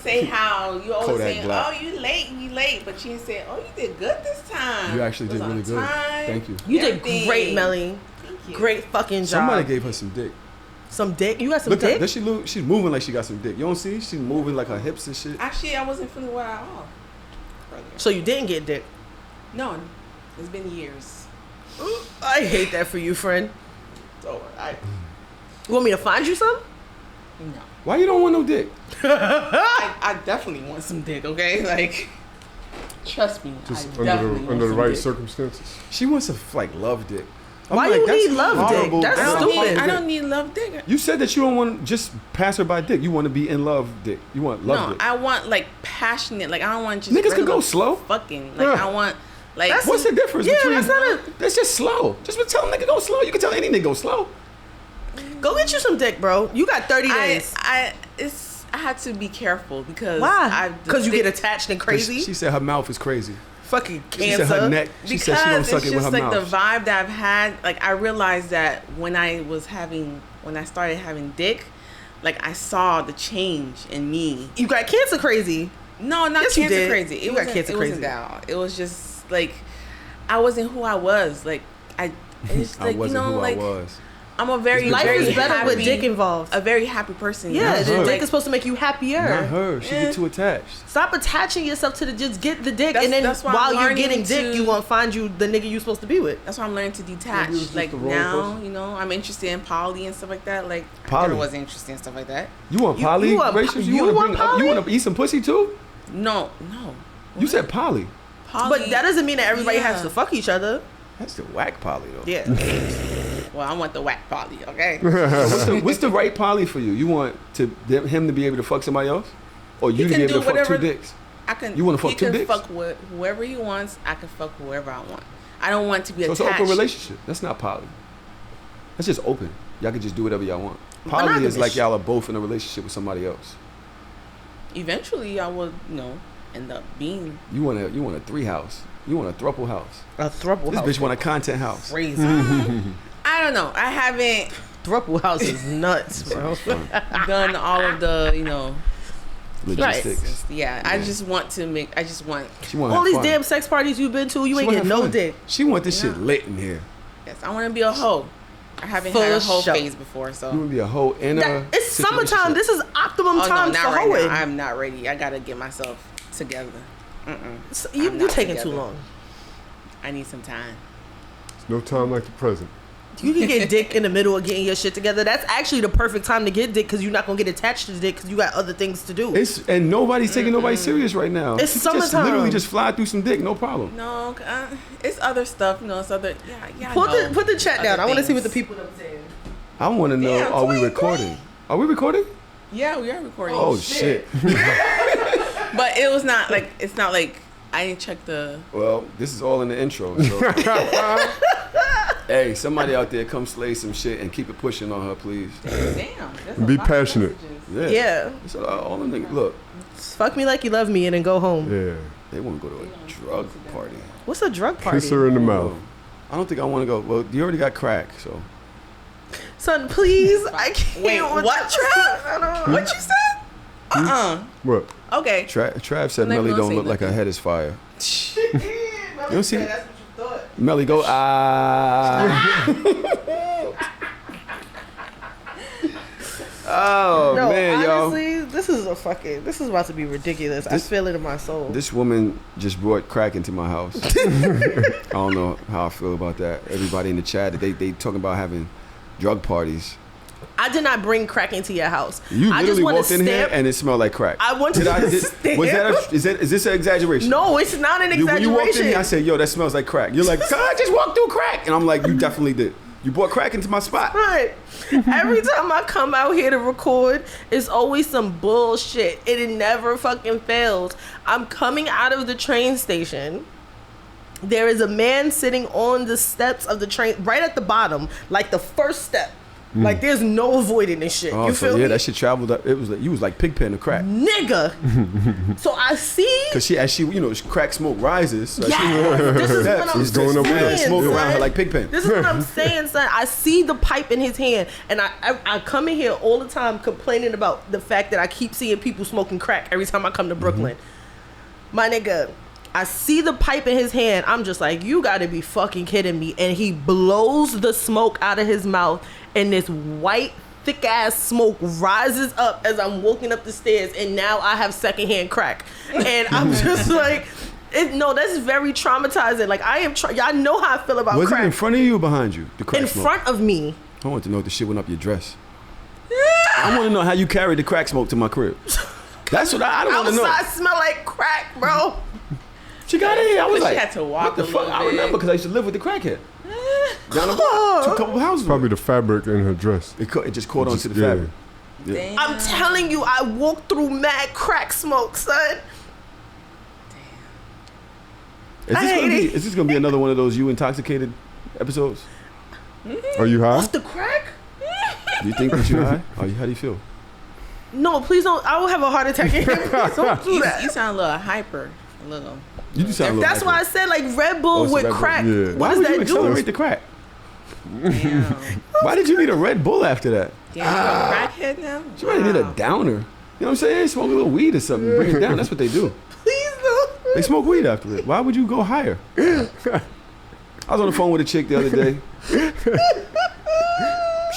say how you always say, Black. "Oh, you late," but she said, "Oh, you did good this time. You actually did really good. Thank you. You did great, Melly. Thank you. Great fucking job. Somebody gave her some dick. Some dick? You got some Look dick? at, she's moving like she got some dick. You don't see? She's moving like her hips and shit. Actually, I wasn't feeling well at all. So you didn't get dick? No, it's been years. I hate that for you, friend. So You want me to find you some? no. Why you don't want no dick? I definitely want some dick. Okay, like trust me. Just I definitely want under the some right dick. circumstances. She wants to like love dick. I'm Why like, you that's need love dick? horrible. That's I stupid. don't need love dick. You said that you don't want to just pass her by dick. You want to be in love dick. You want love No, dick. I want like passionate. Like I don't want just Niggas can go regular slow. Fucking like I want like What's the difference between? that's not That's just slow. Just tell a nigga go slow. You can tell any nigga go slow. Go get you some dick, bro. You got 30 days. I had to be careful because Why? Because you get attached and crazy? She said her mouth is crazy. Fucking She cancer. said her neck. She said she don't suck it with her like mouth. the vibe that I've had. Like I realized that when I started having dick, like I saw the change in me. You got cancer crazy. No, not Yes, you cancer did. crazy. You got cancer it crazy. wasn't that. It was just like I wasn't who I was. Like it's I like wasn't you know who like I was. I'm a very Life very is better happy, with dick involved. A very happy person. Yeah, Not the her. dick is supposed to make you happier. Not her. She get too attached. Stop attaching yourself to the just get the dick, That's- and then that's why while I'm you're getting learning dick, to- you want to find you the nigga you're supposed to be with. That's why I'm learning to detach. Maybe it was just Like the wrong now, person. you know, I'm interested in poly and stuff like that. Like Poly? I never was interested in stuff like that. You want You poly want- relations? you wanna want bring up? poly? You want to eat some pussy too? No. You said poly. Poly, But that doesn't mean that everybody yeah. has to fuck each other. That's the whack poly though. Yeah. Well, I want the whack poly. Okay. So what's the right poly for you? You want him to be able to fuck somebody else, or you He to can be able do to fuck whatever- two dicks? I can. You wanna fuck he two can dicks? fuck whoever he wants. I can fuck whoever I want. I don't want to be So it's attached. an open relationship. That's not poly. That's just open. Y'all can just do whatever y'all want. Poly is Monogamous. like y'all are both in a relationship with somebody else. Eventually, I will, end up being. You want a three house. You want a throuple house. A throuple This house. bitch want a content house. Crazy. I don't know. I haven't Throuple house is nuts, bro. done all of the, Logistics. Yeah. I just want to make. I just want. She want All these damn sex parties you've been to, you ain't getting no dick. She want this shit Yeah. lit in here. Yes, I want to be a hoe. I haven't For had a hoe sure. phase before, so. You want to be a hoe in a. It's summertime. This is optimum Oh, time no, for not right hoeing. now. I'm not ready. I gotta get myself together. So I'm you're not taking together. too long. I need some time. There's no time like the present. You can get dick in the middle of getting your shit together. That's actually the perfect time to get dick because you're not gonna get attached to the dick because you got other things to do. And nobody's taking nobody serious right now. It's You just summertime. literally just fly through some dick, no problem. No, it's other stuff. It's other. Yeah. Put the chat Other down. I want to see what things. the people are saying. I want to know, Damn, are we 20 recording? Are we recording? Yeah, we are recording. Oh, shit. But it was not like. It's not like I didn't check the. Well, this is all in the intro. So. Hey, somebody out there come slay some shit and keep it pushing on her, please. Damn. that's a Be lot of passionate. messages. Yeah. It's all them niggas. Look, Fuck me like you love me and then go home. Yeah. they want to go to a drug party. What's a drug party? Kiss her in the mouth. I don't think I want to go. Well, you already got crack, so. Son, please. I can't. Wait, with what, that. Trav? I don't know. What you said? What? Okay. Trav said I'm not Melly gonna don't say look like her nothing. head is fire. You don't see- That's what you thought. Melly go, Oh, No, man, y'all. honestly, this is about to be ridiculous. I feel it in my soul. This woman just brought crack into my house. I don't know how I feel about that. Everybody in the chat, they talking about having drug parties. I did not bring crack into your house. You I just literally want walked to in here stamp. and it smelled like crack. I wanted to stamp. Is this an exaggeration? No, it's not an When exaggeration. you walked in here, I said, yo, that smells like crack. You're like, God, I just walked through crack. And I'm like, you definitely did. You brought crack into my spot. Right. Every time I come out here to record, it's always some bullshit. It never fucking fails. I'm coming out of the train station. There is a man sitting on the steps of the train, right at the bottom, like the first step. Like there's no avoiding this shit. Oh, You so feel yeah, me? that shit traveled up. It was like you was like Pigpen to crack. Nigga. So I see. Cause as she, crack smoke rises. So Yes, this is what I'm It's going up with saying, that smoke around her son. like Pigpen. This is what I'm saying, son. I see the pipe in his hand, and I come in here all the time complaining about the fact that I keep seeing people smoking crack every time I come to Brooklyn. My nigga, I see the pipe in his hand. I'm just like, you gotta be fucking kidding me. And he blows the smoke out of his mouth, and this white, thick ass smoke rises up as I'm walking up the stairs, and now I have secondhand crack. And I'm just like, no, that's very traumatizing. Like, I am, y'all know how I feel about Was crack. it in front of you or behind you? The crack In smoke? front of me. I want to know if the shit went up your dress. I want to know how you carried the crack smoke to my crib. That's what I don't want to know. Outside smell like crack, bro. She got in. I was She like, had to walk what the a fuck? little I bit. remember because I used to live with the crackhead. Down the block, two couple houses. Probably the fabric in her dress. It just caught onto the Yeah. fabric. Yeah. Damn. I'm telling you, I walked through mad crack smoke, son. Is this gonna be another one of those you intoxicated episodes? Are you high? Off the crack? Do you think that you're high? How do you feel? No, please don't. I will have a heart attack. Please don't do You that. sound a little hyper. A little. You just sound a little That's why I hyper. said like Red Bull it's with Red Bull. crack. Yeah. Why What would does you that do? accelerate the crack? Damn. Why did you need a Red Bull after that? Damn, you a crackhead now? She might need a Wow. downer. You know what I'm saying? Smoke a little weed or something, bring it down. That's what they do. Please don't. They smoke weed after it. Why would you go higher? I was on the phone with a chick the other day.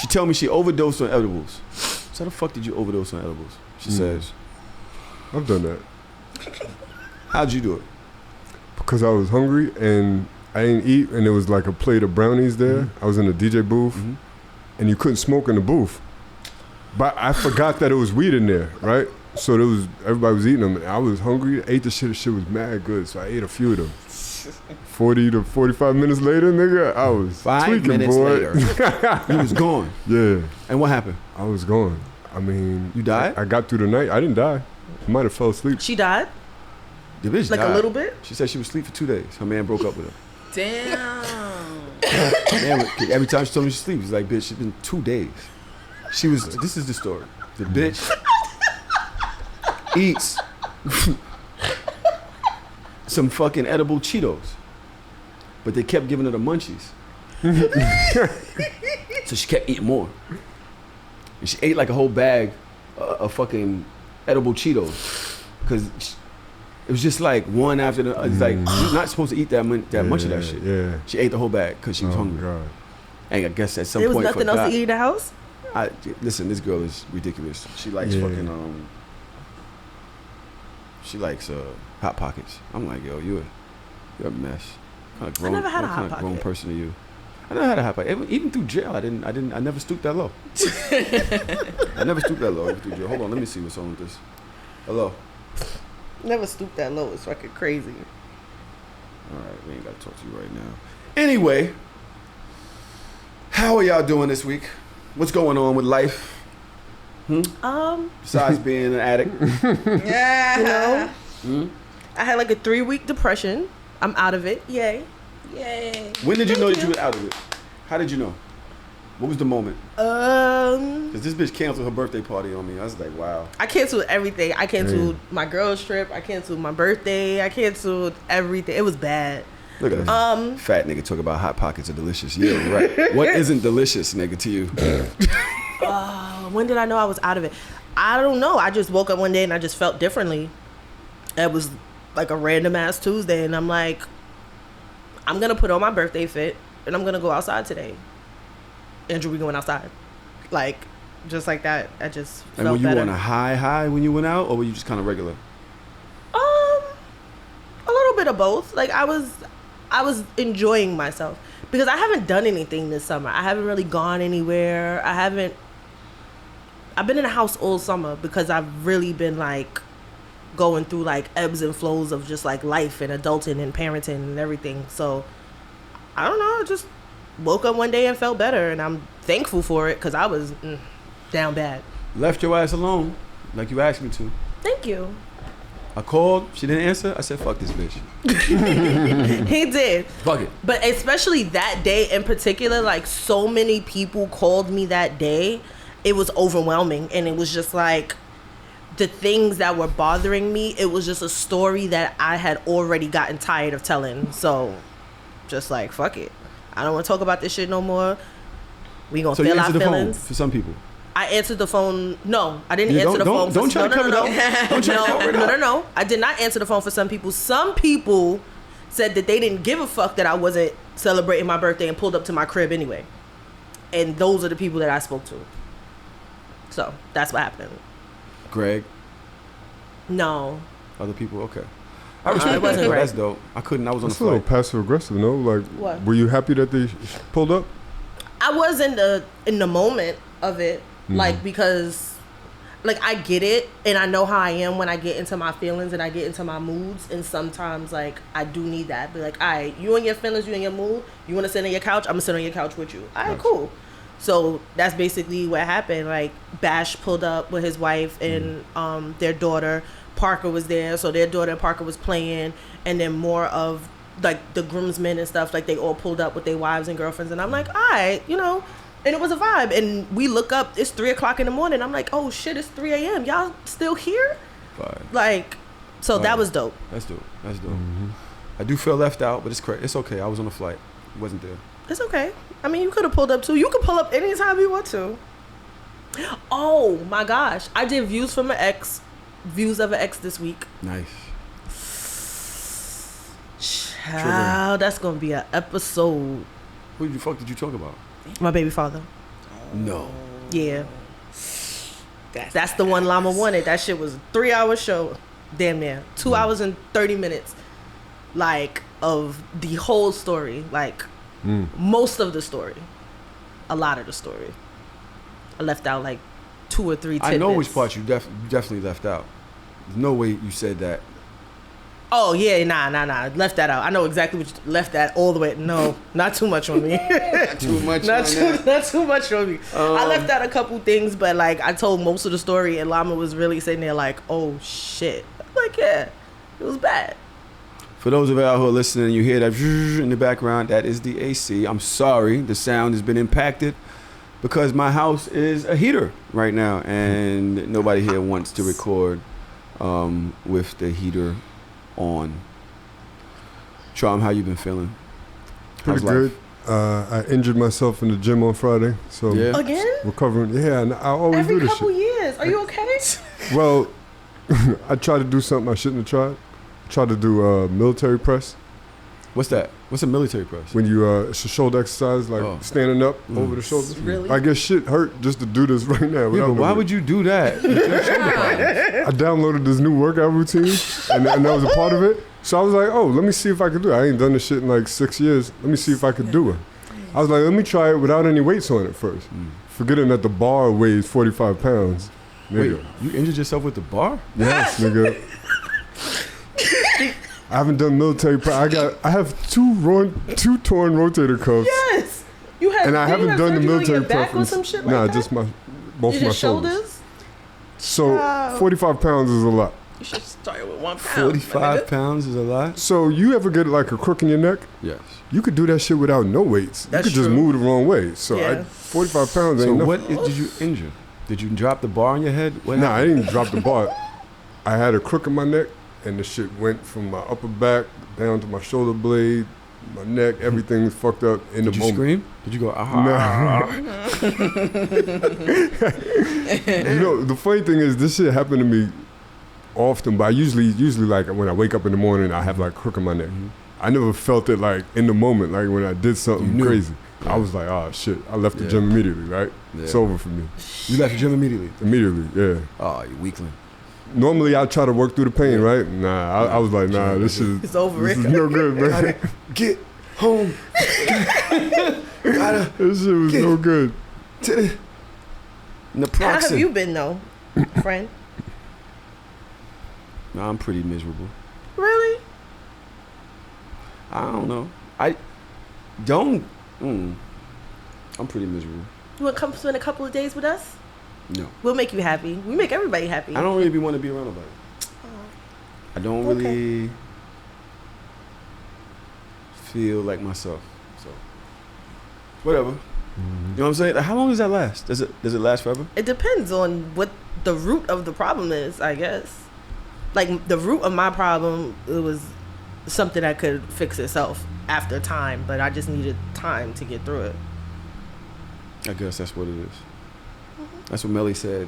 She told me she overdosed on edibles. So how the fuck did you overdose on edibles? She says, I've done that. how'd you do it? Because I was hungry and I didn't eat, and there was like a plate of brownies there. I was in the DJ booth, and you couldn't smoke in the booth. But I forgot that it was weed in there, right? So everybody was eating them, and I was hungry. Ate the shit. The shit was mad good, so I ate a few of them. 40 to 45 minutes later, nigga, I was 5 tweaking, minutes boy. later, you was gone. Yeah, And what happened? I was gone. I mean, You died? I got through the night. I didn't die. I might have fell asleep. She died? The bitch Like died. a little bit? She said she was asleep for 2 days. Her man broke up with her. Damn. Man, every time she told me she sleeps, she's like, bitch, it's been 2 days. This is the story. The bitch eats some fucking edible Cheetos, but they kept giving her the munchies. So she kept eating more. And she ate like a whole bag of fucking edible Cheetos. Because it was just like one after the it's like, you're not supposed to eat that much of that shit. Yeah. She ate the whole bag because she was Oh, hungry. God. And I guess at some There was point nothing else forgot. to eat in the house? Listen, this girl is ridiculous. She likes Yeah. fucking she likes Hot Pockets. I'm like, yo, you're a mess. Kind of grown, never had a what Hot kind of grown Pocket. person are you? I never had a Hot Pocket. Even through jail, I never stooped that low. I never stooped that low even through jail. Hold on, let me see what's on with this. Hello. Never stooped that low. It's fucking crazy. All right, we ain't got to talk to you right now. Anyway, how are y'all doing this week? What's going on with life? Besides being an addict. Yeah. You know, Hmm? I had like a 3-week depression. I'm out of it. Yay. Yay. When did you know Thank that you you. were out of it? How did you know? What was the moment? Because this bitch canceled her birthday party on me. I was like, wow. I canceled everything. I canceled my girl's trip. I canceled my birthday. I canceled everything. It was bad. Look at that fat nigga talk about Hot Pockets are delicious. Yeah, right. What isn't delicious, nigga, to you? When did I know I was out of it? I don't know. I just woke up one day and I just felt differently. It was like a random ass Tuesday, and I'm like, I'm gonna put on my birthday fit and I'm gonna go outside today. Andrew, we going outside. Like, just like that. I just felt And were you better. on a high when you went out, or were you just kind of regular? A little bit of both. Like I was enjoying myself because I haven't done anything this summer. I haven't really gone anywhere. I've been in the house all summer because I've really been like going through like ebbs and flows of just like life and adulting and parenting and everything. So I don't know. I just woke up one day and felt better, and I'm thankful for it because I was down bad. Left your ass alone, like you asked me to. Thank you. I called. She didn't answer. I said, fuck this bitch. He did. Fuck it. But especially that day in particular, like so many people called me that day. It was overwhelming. And it was just like the things that were bothering me. It was just a story that I had already gotten tired of telling. So just like, fuck it. I don't want to talk about this shit no more. We gonna feel our feelings. So you answered the phone for some people? I answered the phone. No, I didn't answer the phone. Don't try to cover it up. Don't try to cover it up. No. I did not answer the phone for some people. Some people said that they didn't give a fuck that I wasn't celebrating my birthday and pulled up to my crib anyway. And those are the people that I spoke to. So that's what happened. Greg? No. Other people? Okay. I respect it wasn't that. Greg. That's dope. I was on the flight. That's a little passive aggressive, no? Like, what? Were you happy that they pulled up? I was in the moment of it, like, because, like, I get it, and I know how I am when I get into my feelings and I get into my moods, and sometimes, like, I do need that. Be like, all right, you in your feelings, you in your mood, you want to sit on your couch, I'm gonna sit on your couch with you. All right, cool. So that's basically what happened. Like, Bash pulled up with his wife and their daughter. Parker was there, so their daughter and Parker was playing, and then more of like the groomsmen and stuff, like they all pulled up with their wives and girlfriends, and I'm like, all right, you know, and it was a vibe. And we look up, it's 3:00 in the morning. I'm like, oh shit, it's 3 a.m. Y'all still here? Fine. Like, so that was dope. That's dope. I do feel left out, but it's okay. I was on the flight. Wasn't there. It's okay. I mean, you could have pulled up too. You could pull up anytime you want to. Oh my gosh, I did views of an ex this week. Nice. Child, that's gonna be an episode. Who the fuck did you talk about? My baby father. No. Yeah. That's the one Llama wanted. That shit was a 3-hour show. Damn near. 2 hours and 30 minutes. Like, of the whole story. Like, most of the story. A lot of the story. I left out like 2 or 3 tidbits. I know which part you definitely left out. There's no way you said that. Oh, yeah, nah. Left that out. I know exactly what you left that all the way. No, not too much on me. Not too much not too much on me. I left out a couple things, but, like, I told most of the story, and Llama was really sitting there like, oh, shit. I'm like, yeah, it was bad. For those of y'all who are listening, you hear that in the background, that is the AC. I'm sorry, the sound has been impacted because my house is a heater right now, and nobody here wants to record with the heater on. Charm, how you been feeling? Pretty good. I injured myself in the gym on Friday, so Again? recovering. Yeah, and I always do this shit. Every couple years. Are you okay? Well, I tried to do something I shouldn't have tried. Tried to do military press. What's that? What's a military press? When you it's a shoulder exercise, like standing up over the shoulders. Really? I guess shit hurt just to do this right now. Yeah, but why would you do that? I downloaded this new workout routine, and that was a part of it. So I was like, oh, let me see if I can do it. I ain't done this shit in like 6 years. Let me see if I could do it. I was like, let me try it without any weights on it first. Forgetting that the bar weighs 45 pounds. Nigga. Wait, you injured yourself with the bar? Yes, nigga. I haven't done military press. I have two torn rotator cuffs. Yes. You had. And I haven't done the military back press. or some shit like nah, that? just both my shoulders. So 45 pounds is a lot. You should start with 1 pound. 45 pounds is a lot? So you ever get like a crook in your neck? Yes. You could do that shit without no weights. That's you could just true. move the wrong way. So Yeah. 45 pounds ain't So nothing. what did you injure? Did you drop the bar on your head? What Nah, I happened? didn't drop the bar. I had a crook in my neck, and the shit went from my upper back down to my shoulder blade, my neck. Everything's fucked up in the Did you moment. scream? Did you go, Nah. You know, the funny thing is, this shit happened to me often, but I usually like when I wake up in the morning, I have like crook in my neck. I never felt it like in the moment, like when I did something crazy. I was like, oh shit, I left the gym immediately, right? Yeah. It's over for me. You left the gym immediately? Immediately, yeah. Oh, you weakling. Normally I try to work through the pain, right? Nah, I was like, nah, this It's over. is no good, man. Get home. This shit was no good. To the How have naproxen. you been though, friend? Nah, I'm pretty miserable. Really? I don't know. I'm pretty miserable. You want to come spend a couple of days with us? No. We'll make you happy. We make everybody happy. I don't really want to be around nobody. I don't really feel like myself. So whatever. You know what I'm saying? How long does that last? Does it last forever? It depends on what the root of the problem is, I guess. Like, the root of my problem, it was something that could fix itself after time, but I just needed time to get through it. I guess that's what it is. That's what Melly said.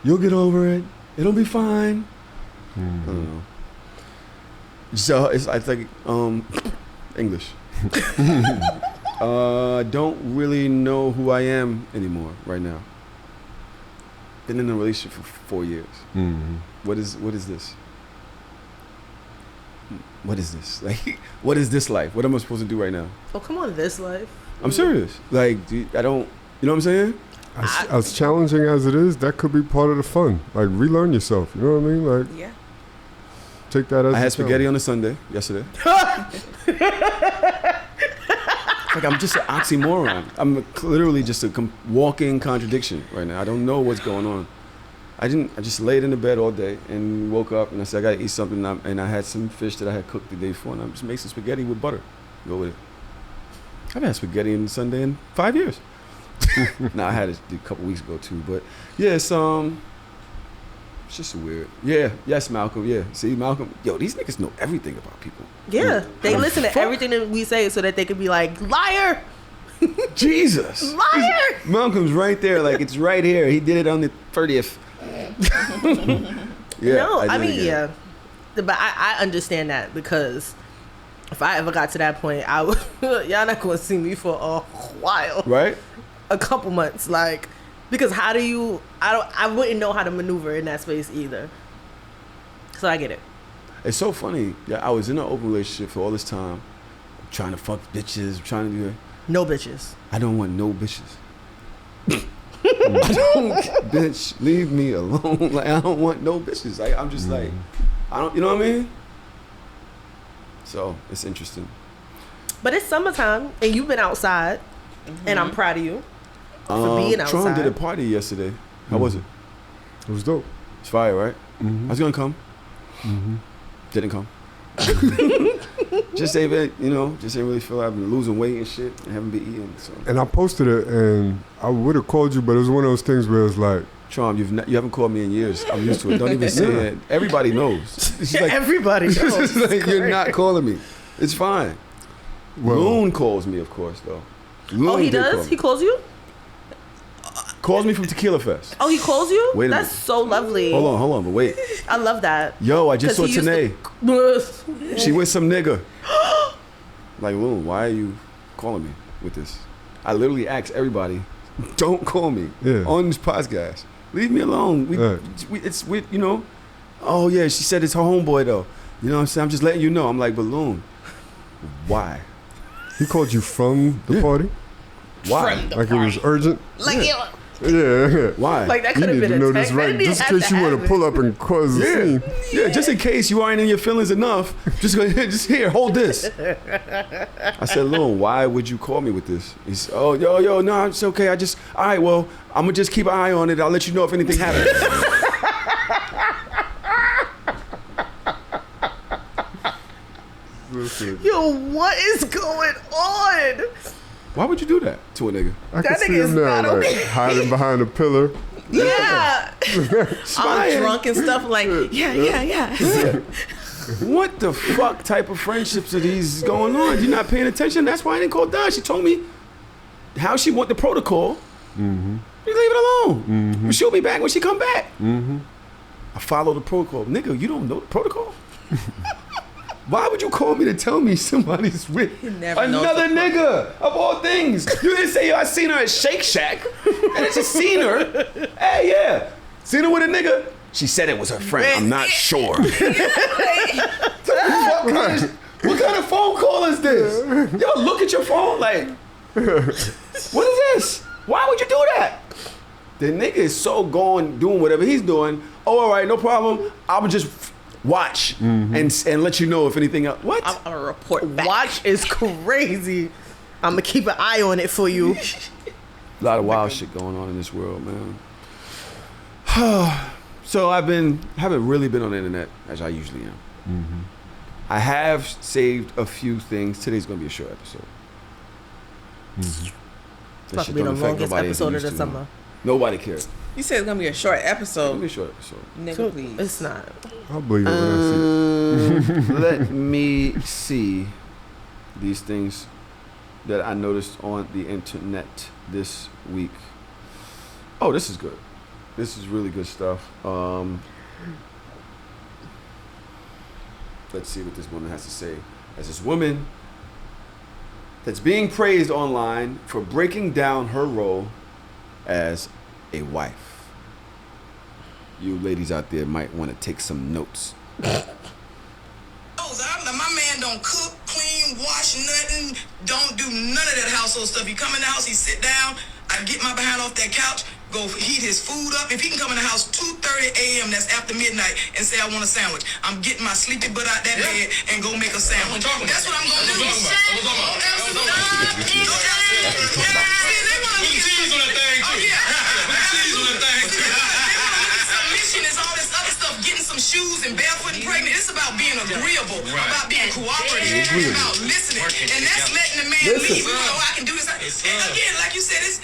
You'll get over it. It'll be fine. I don't know. So I think English. Don't really know who I am anymore right now. Been in a relationship for 4 years. What is this? What is this? Like, what is this life? What am I supposed to do right now? Oh, come on, this life. I'm serious. Like, I don't. You know what I'm saying? As challenging as it is, that could be part of the fun. Like, relearn yourself. You know what I mean? Like, Yeah. take that as I a had spaghetti challenge. on a Sunday yesterday. Like, I'm just an oxymoron. I'm literally just a walking contradiction right now. I don't know what's going on. I just laid in the bed all day and woke up and I said I gotta eat something, and I had some fish that I had cooked the day before, and I just made some spaghetti with butter. Go with it. I've had spaghetti on Sunday in 5 years. Nah, I had it a couple weeks ago too, but yeah, it's just weird. Yeah, yes, Malcolm. Yeah, see, Malcolm. Yo, these niggas know everything about people. Yeah, they How the listen to fuck? everything that we say so that they can be like, liar, Jesus, liar. Malcolm's right there, like it's right here. He did it on the 30th. Yeah, No, I did mean, it again. yeah. But I understand that, because if I ever got to that point, y'all not going to see me for a while. Right? A couple months. Like, because how do you, I wouldn't know how to maneuver in that space either. So I get it. It's so funny. Yeah, I was in an open relationship for all this time, trying to fuck bitches, trying to do it. No bitches. I don't want no bitches. I don't, bitch, leave me alone. Like, I don't want no bitches. Like, I'm just like, I don't, you know what I mean? So it's interesting. But it's summertime and you've been outside, and I'm proud of you for being outside. Tron did a party yesterday. How was it? It was dope. It's fire, right? I was gonna come. Didn't come. Just ain't been, just ain't really feel like I've been losing weight and shit and haven't been eating. So And I posted it, and I would have called you, but it was one of those things where it's like, Tron, you haven't called me in years. I'm used to it. Don't even say it. Everybody knows. It's like, Everybody knows. it's like, you're not calling me. It's fine. well, Loon calls me, of course, though. Loon Oh, he did call does? me. He calls you? Calls me from Tequila Fest. Oh, he calls you? Wait a That's minute. so lovely. Hold on, but wait. I love that. Yo, I just saw 'Cause he used Tanae. She with some nigga. Like, Loon, why are you calling me with this? I literally asked everybody, don't call me on this podcast. Leave me alone. Oh, yeah, she said it's her homeboy, though. You know what I'm saying? I'm just letting you know. I'm like, Balloon, why? he called you from the party? Why? Like it was urgent? Like, Yeah. Why? like that You could have need been to a know this text. right, just in case you want to pull up and cause a scene. Yeah, just in case you aren't in your feelings enough, just here, hold this. I said, Loon, why would you call me with this? He said, oh, yo, no, it's okay. All right, well, I'm going to just keep an eye on it. I'll let you know if anything happens. Yo, what is going on? Why would you do that to a nigga? I can That see nigga is him now, not like okay. hiding behind a pillar. Yeah. I'm Smiling. drunk and stuff like, yeah. What the fuck type of friendships are these going on? You're not paying attention? That's why I didn't call Don. She told me how she want the protocol. You leave it alone. She'll be back when she come back. I follow the protocol. Nigga, you don't know the protocol? Why would you call me to tell me somebody's with never knows another the nigga of all things? You didn't say, I seen her at Shake Shack. And I just seen her. Hey, yeah. Seen her with a nigga. She said it was her friend. I'm not sure. What kind of phone call is this? Yo, look at your phone like, what is this? Why would you do that? The nigga is so doing whatever he's doing. Oh, all right, no problem. I would just watch and let you know if anything else. What? I'm gonna report back. Watch is crazy. I'm gonna keep an eye on it for you. A lot of wild shit going on in this world, man. So haven't really been on the internet as I usually am. I have saved a few things. Today's gonna be a short episode. It's about to be the longest episode of the summer. Nobody cares. You said it's gonna be a short It's episode. gonna be a short episode. Nigga, please. It's not. I'll believe it when I see it. Let me see these things that I noticed on the internet this week. Oh, this is good. This is really good stuff. Let's see what this woman has to say. As this woman that's being praised online for breaking down her role as a wife. You ladies out there might want to take some notes. My man don't cook, clean, wash, nothing. Don't do none of that household stuff. He come in the house, he sit down. I get my behind off that couch, go heat his food up. If he can come in the house 2:30 a.m., that's after midnight, and say, I want a sandwich, I'm getting my sleepy butt out that bed and go make a sandwich. That's what I'm going to do. Shoes and barefoot and pregnant. It's about being agreeable, about being cooperative, about listening, and that's letting the man lead. I can do this. And again, like you said, it's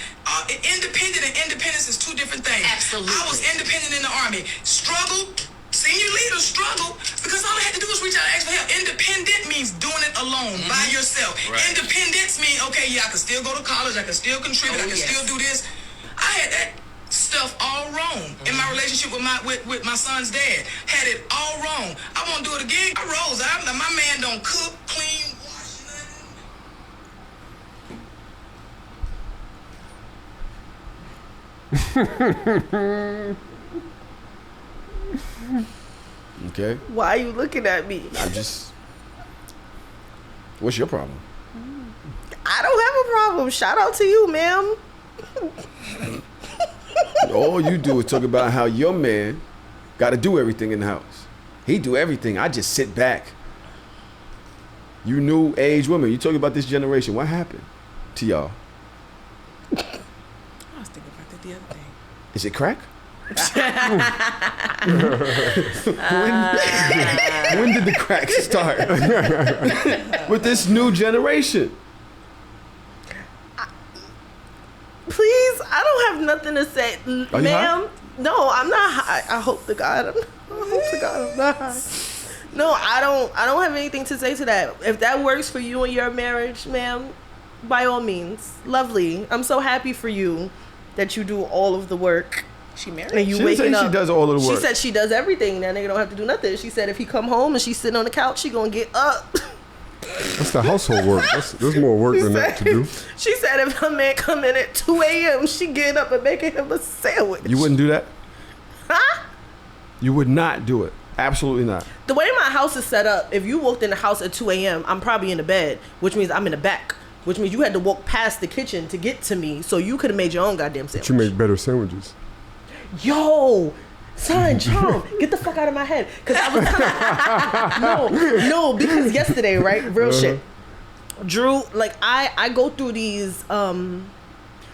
independent and independence is two different things. Absolutely. I was independent in the Army. Struggle. Senior leaders struggle because all I had to do was reach out and ask for help. Independent means doing it alone, by yourself. Right. Independence means, okay, yeah, I can still go to college, I can still contribute, I can still do this. I had that stuff all wrong in my relationship with my son's dad. Had it all wrong. I won't do it again. I rose. My man don't cook, clean, wash, nothing. Okay. Why are you looking at me? What's your problem? I don't have a problem. Shout out to you, ma'am. All you do is talk about how your man got to do everything in the house. He do everything. I just sit back. You new age women. You talking about this generation. What happened to y'all? I was thinking about that the other day. Is it crack? when did the crack start? With this new generation. Please, I don't have nothing to say, Are ma'am. No, I'm not high. I hope to God I'm not high. No, I don't have anything to say to that. If that works for you and your marriage, ma'am, by all means, lovely. I'm so happy for you that you do all of the work. She married. And you She didn't waking say up. she does all of the work. She said she does everything. That nigga don't have to do nothing. She said if he come home and she's sitting on the couch, she gonna get up. That's the household work. There's more work than that to do. She said if her man come in at 2 a.m., she getting up and making him a sandwich. You wouldn't do that? Huh? You would not do it. Absolutely not. The way my house is set up, if you walked in the house at 2 a.m., I'm probably in the bed, which means I'm in the back, which means you had to walk past the kitchen to get to me, so you could have made your own goddamn sandwich. But you make better sandwiches. Yo, son, Charm, get the fuck out of my head. Because I was no, because yesterday, right? Real shit. Drew, like, I go through these, I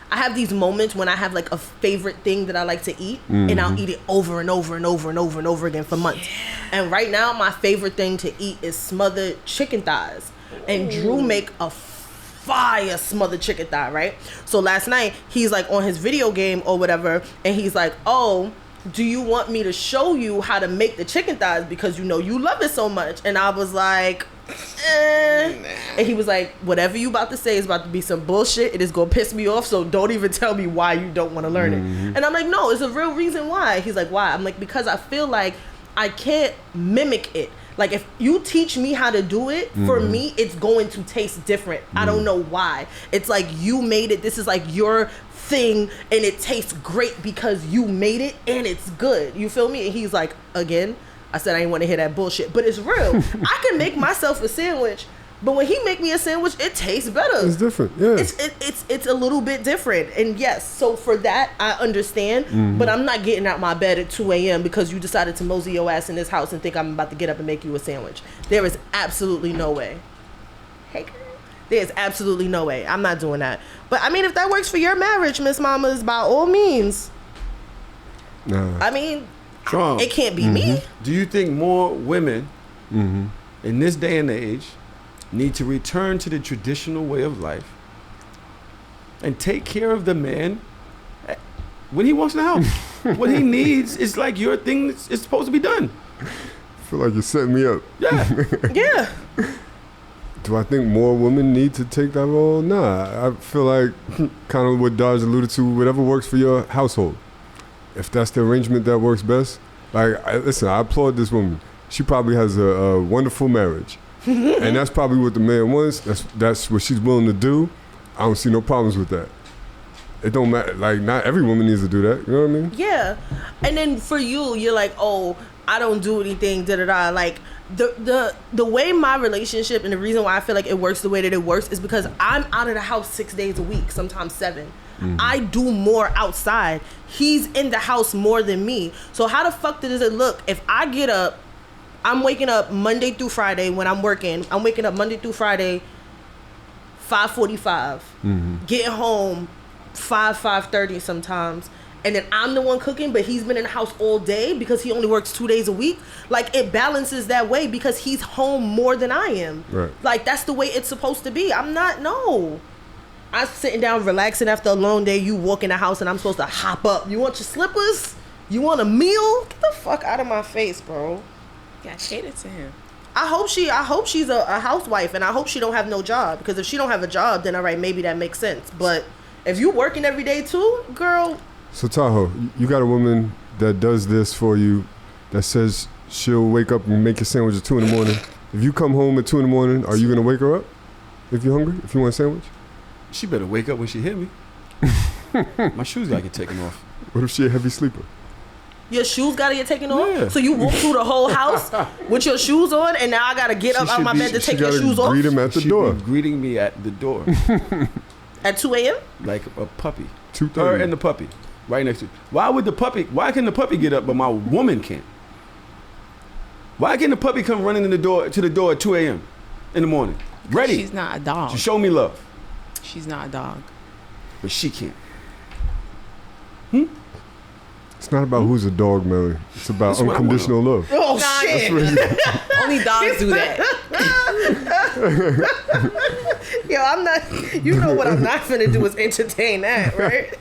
have these moments when I have, like, a favorite thing that I like to eat, and I'll eat it over and over and over and over and over again for months. And right now, my favorite thing to eat is smothered chicken thighs. And Drew make a fire smothered chicken thigh, right? So last night, he's, like, on his video game or whatever, and he's like, oh, do you want me to show you how to make the chicken thighs because you know you love it so much? And I was like, And he was like, whatever you about to say is about to be some bullshit. It is going to piss me off, so don't even tell me why you don't want to learn it. And I'm like, no, it's a real reason why. He's like, why? I'm like, because I feel like I can't mimic it. Like, if you teach me how to do it, for me, it's going to taste different. I don't know why. It's like you made it. This is like your thing, and it tastes great because you made it, and it's good. You feel me? And he's like, again, I said I didn't want to hear that bullshit, but it's real. I can make myself a sandwich, but when he make me a sandwich, it tastes better. It's different, yeah. It's a little bit different, and yes, so for that I understand. But I'm not getting out my bed at 2 a.m. because you decided to mosey your ass in this house and think I'm about to get up and make you a sandwich. There is absolutely no way. Hey, girl. There's absolutely no way. I'm not doing that. But I mean, if that works for your marriage, Miss Mamas, by all means. Nah. I mean, Trump. it can't be me. Do you think more women in this day and age, need to return to the traditional way of life and take care of the man when he wants to help. What he needs is like your thing is supposed to be done. I feel like you're setting me up. Yeah. Yeah. Do I think more women need to take that role? Nah. I feel like kind of what Dodge alluded to, whatever works for your household. If that's the arrangement that works best. Like, listen, I applaud this woman. She probably has a wonderful marriage. And that's probably what the man wants. That's what she's willing to do. I don't see no problems with that. It don't matter. Like, not every woman needs to do that. You know what I mean? Yeah. And then for you, you're like, oh, I don't do anything, da-da-da. Like, the way my relationship and the reason why I feel like it works the way that it works is because I'm out of the house 6 days a week, sometimes 7. I do more outside. He's in the house more than me. So how the fuck does it look if I get up, I'm waking up Monday through Friday when I'm working. I'm waking up Monday through Friday, 5:45. Getting home 5:30 sometimes. And then I'm the one cooking, but he's been in the house all day because he only works 2 days a week. Like, it balances that way because he's home more than I am. Right. Like, that's the way it's supposed to be. I'm sitting down relaxing after a long day. You walk in the house and I'm supposed to hop up. You want your slippers? You want a meal? Get the fuck out of my face, bro. Yeah, cater to him. I hope she's a housewife, and I hope she don't have no job, because if she don't have a job, then all right, maybe that makes sense. But if you working every day too, girl. So Tahoe, you got a woman that does this for you, that says she'll wake up and make a sandwich at 2 in the morning. If you come home at 2 in the morning, are you gonna wake her up? If you're hungry, if you want a sandwich? She better wake up when she hit me. My shoes gotta get taken off. What if she a heavy sleeper? Your shoes gotta get taken off? Yeah. So you walk through the whole house with your shoes on, and now I gotta get up out of my bed to take your shoes off? Greet him at the She'd door. be greeting me at the door. At 2 a.m.? Like a puppy. 2:30. Her and the puppy. Right next to. Why can the puppy get up but my woman can't? Why can the puppy come running to the door at 2 a.m. in the morning? Ready. She's not a dog. To show me love. She's not a dog. But she can't. It's not about who's a dog, Melly. It's about That's what I unconditional love. Oh, Nah, shit. Only dogs do that. Yo, I'm not, you know what I'm not finna do is entertain that, right?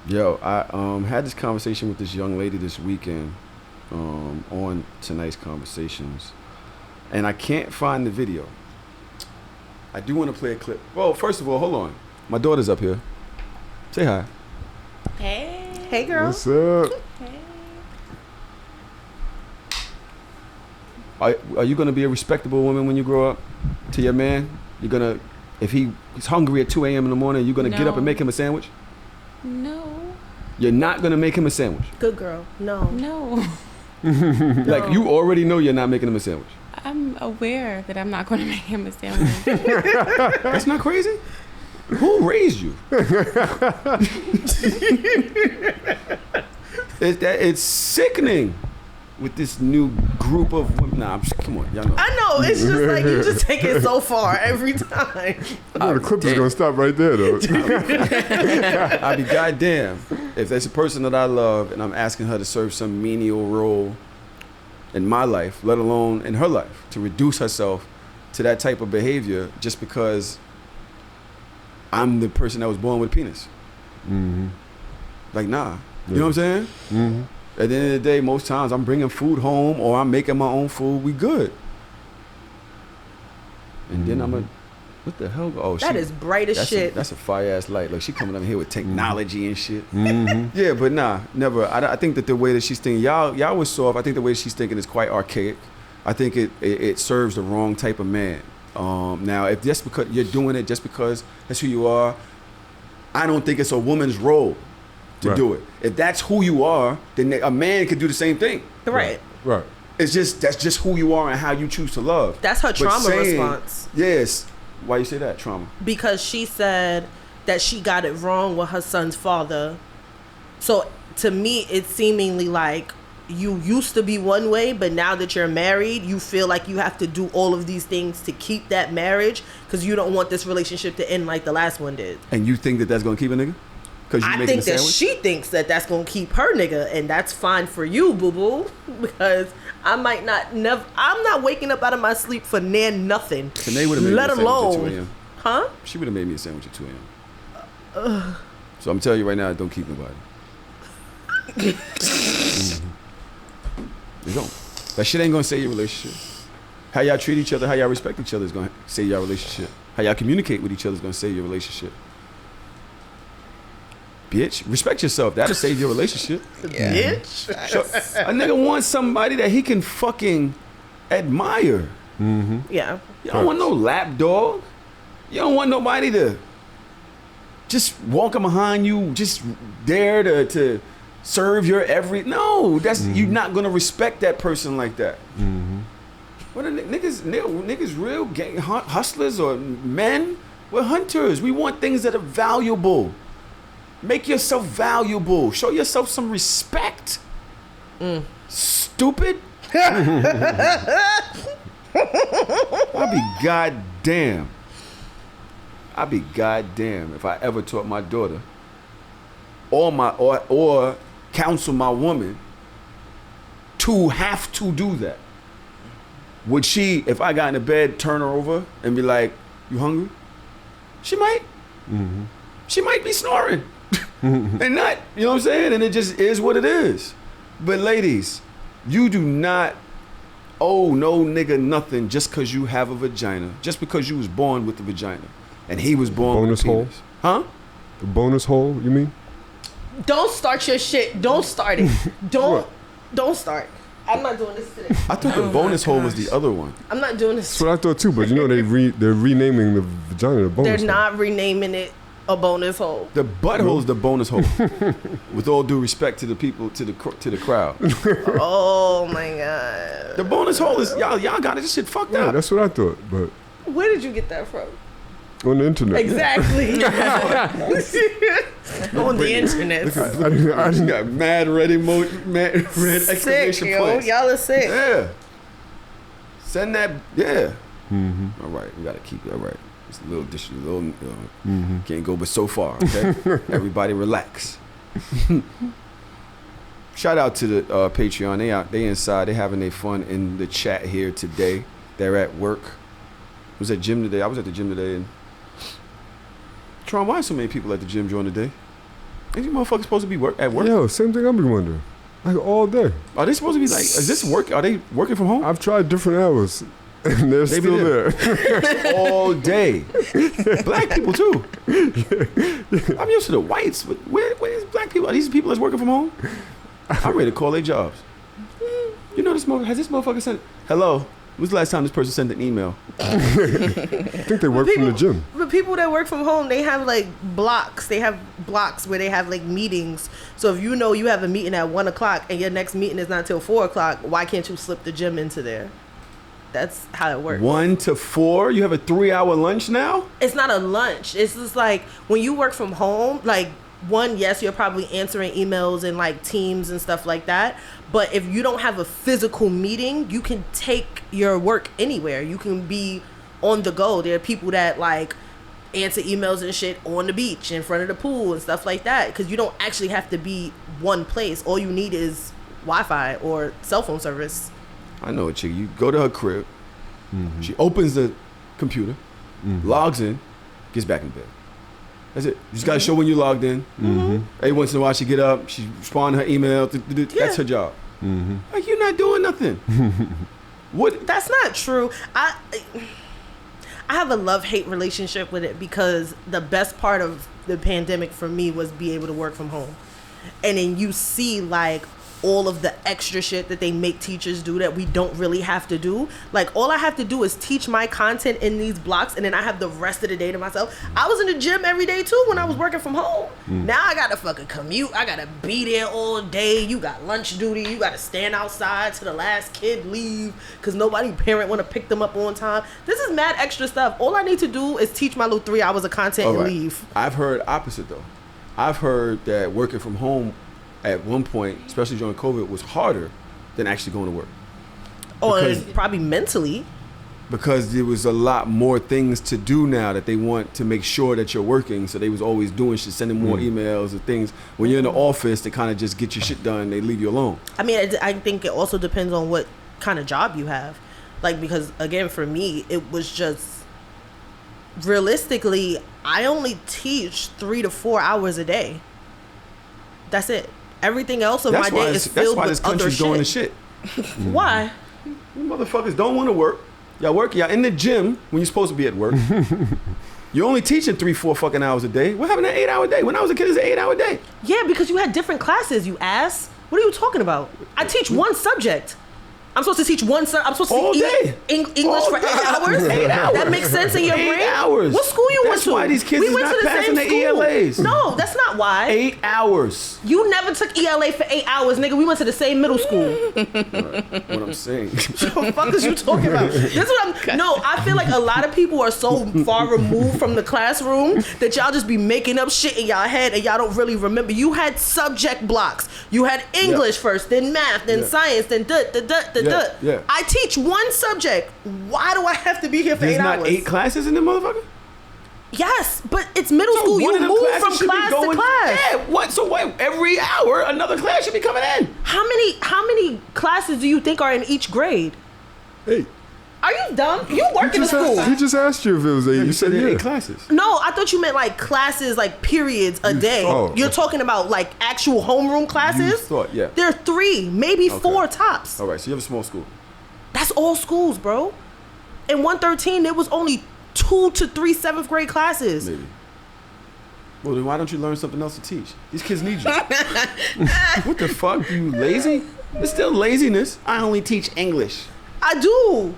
Yo, I had this conversation with this young lady this weekend on tonight's conversations, and I can't find the video. I do want to play a clip. Well, first of all, hold on. My daughter's up here. Say hi. Hey. Hey, girl. What's up? Are you gonna be a respectable woman when you grow up? To your man, you're gonna, if he's hungry at 2 a.m. in the morning, you're gonna get up and make him a sandwich? No. You're not gonna make him a sandwich. Good girl. No. No. Like, you already know you're not making him a sandwich. I'm aware that I'm not going to make him a sandwich. That's not crazy. Who raised you? It's sickening with this new group of women. Nah, come on, y'all know. I know, it's just like you just take it so far every time. You know, the clip is gonna stop right there, though. I'd be goddamn if there's a person that I love and I'm asking her to serve some menial role in my life, let alone in her life, to reduce herself to that type of behavior just because I'm the person that was born with a penis. Mm-hmm. Like, nah. You know what I'm saying? Mm-hmm. At the end of the day, most times I'm bringing food home or I'm making my own food. We good. And then I'm what the hell? Oh, That is bright as shit. That's a fire ass light. Like, she coming up here with technology and shit. Mm-hmm. Yeah, but nah, never. I think that the way that she's thinking, y'all was soft. I think the way she's thinking is quite archaic. I think it serves the wrong type of man. Now, if just because you're doing it just because that's who you are, I don't think it's a woman's role to do it. If that's who you are, then a man could do the same thing. Right. Right. That's just who you are and how you choose to love. That's her But trauma saying- response. Yes. Why you say that? Trauma. Because she said that she got it wrong with her son's father. So to me, it's seemingly like you used to be one way, but now that you're married, you feel like you have to do all of these things to keep that marriage because you don't want this relationship to end like the last one did. And you think that that's gonna keep a nigga? Because I think that she thinks that that's gonna keep her nigga, and that's fine for you, boo boo. Because I might not I'm not waking up out of my sleep for nothing. Tanae would have made let me a alone, sandwich at 2 a.m. Huh? She would have made me a sandwich at 2 a.m. So I'm telling you right now, don't keep nobody. You don't. That shit ain't gonna save your relationship. How y'all treat each other, how y'all respect each other is gonna save your relationship. How y'all communicate with each other is gonna save your relationship. Bitch, respect yourself. That'll save your relationship. Yeah. Bitch. So, a nigga wants somebody that he can fucking admire. Yeah. You don't want no lap dog. You don't want nobody to just walking behind you, just there to serve your every. No, that's you're not gonna respect that person like that. What are niggas real gang hustlers or men? We're hunters. We want things that are valuable. Make yourself valuable. Show yourself some respect. Stupid. I'll be goddamn. If I ever taught my daughter or counsel my woman to have to do that. Would she, if I got in the bed, turn her over and be like, "You hungry?" She might. She might be snoring. And not, you know what I'm saying? And it just is what it is. But ladies, you do not owe no nigga nothing just because you have a vagina. Just because you was born with the vagina. And he was born with a penis. Bonus Huh? The bonus hole, you mean? Don't start your shit. Don't start it. Don't start. I'm not doing this today. I thought the bonus hole was the other one. I'm not doing this. That's what I thought too, but you know they're renaming the vagina the bonus They're hole. not renaming it a bonus hole. The butthole is the bonus hole. With all due respect to the people, to the crowd. Oh my god. The bonus hole is y'all got this shit fucked Yeah, up. that's what I thought, but Where did you get that from? on the internet. Exactly. On the internet. I didn't got mad red Sick, exclamation yo. points. Y'all are sick. Yeah. Send that. Yeah. All right, we gotta keep it. All right. It's a little can't go but so far. Okay. Everybody relax. Shout out to the Patreon. They inside. They having their fun in the chat here today. They're at work. I was at gym today. I was at the gym today. And Tron, why are so many people at the gym during the day? Ain't you motherfuckers supposed to be at work? Yo, same thing I've been wondering. Like all day. Are they supposed to be like, is this work? Are they working from home? I've tried different hours. And they're still there. All day. Black people too. I'm used to the whites, but where's black people? Are these people that's working from home? I'm ready to call their jobs. You know, has this motherfucker sent, hello, when's the last time this person sent an email? I think they work from the gym. But people that work from home, they have like blocks. They have blocks where they have like meetings. So if you know you have a meeting at 1 o'clock and your next meeting is not till 4 o'clock, why can't you slip the gym into there? That's how it works. 1 to 4? You have a 3-hour lunch now? It's not a lunch. It's just like when you work from home, like one, yes, you're probably answering emails and like Teams and stuff like that. But if you don't have a physical meeting, you can take your work anywhere. You can be on the go. There are people that like answer emails and shit on the beach, in front of the pool and stuff like that. Because you don't actually have to be one place. All you need is Wi-Fi or cell phone service. I know a chick. You go to her crib. She opens the computer, logs in, gets back in bed. That's it. You just got to show when you logged in. Every once in a while she get up, she respond to her email. That's her job. Like, you're not doing nothing. What? That's not true. I have a love-hate relationship with it because the best part of the pandemic for me was be able to work from home. And then you see like all of the extra shit that they make teachers do that we don't really have to do. Like, all I have to do is teach my content in these blocks, and then I have the rest of the day to myself. I was in the gym every day too when I was working from home. Now I gotta fucking commute. I gotta be there all day. You got lunch duty. You gotta stand outside till the last kid leave because nobody parent want to pick them up on time. This is mad extra stuff. All I need to do is teach my little 3 hours of content and leave. I've heard opposite though. I've heard that working from home at one point, especially during COVID, was harder than actually going to work. Or probably mentally. because there was a lot more things to do now that they want to make sure that you're working. So they was always doing shit, sending more emails and things. When you're in the office, they kind of just get your shit done. They leave you alone. I mean, I think it also depends on what kind of job you have. Like, because again, for me, it was just realistically, I only teach 3 to 4 hours a day. That's it. Everything else of my day is filled with other shit. That's why this country's going to shit. Why? You motherfuckers don't want to work. Y'all in the gym when you're supposed to be at work. You're only teaching 3-4 fucking hours a day. What happened to an 8-hour day? When I was a kid, it was an 8-hour day. Yeah, because you had different classes, you ass. What are you talking about? I teach one subject. I'm supposed to teach I'm supposed to teach English for 8 hours? 8 hours. That makes sense in your brain? 8 hours. What school you went to? That's why these kids is not passing their ELAs. No, that's not why. 8 hours. You never took ELA for 8 hours, nigga. We went to the same middle school. What I'm saying. What the fuck is you talking about? No, I feel like a lot of people are so far removed from the classroom that y'all just be making up shit in y'all head and y'all don't really remember. You had subject blocks. You had English first, then math, then science, then Yeah. I teach one subject. Why do I have to be here for 8 hours? There's not 8 classes in the motherfucker? Yes, but it's middle school. You move from class to class. Yeah, what? So what? Every hour, another class should be coming in. How many classes do you think are in each grade? 8. Are you dumb? You work in the school. He just asked you if it was 8. You said 8 classes. No, I thought you meant like classes, like periods a day. You're talking about like actual homeroom classes? You thought, yeah. There are 3, maybe 4 tops. All right, so you have a small school. That's all schools, bro. In 113, there was only 2 to 3 7th grade classes. Maybe. Well, then why don't you learn something else to teach? These kids need you. What the fuck? You lazy? It's still laziness. I only teach English. I do.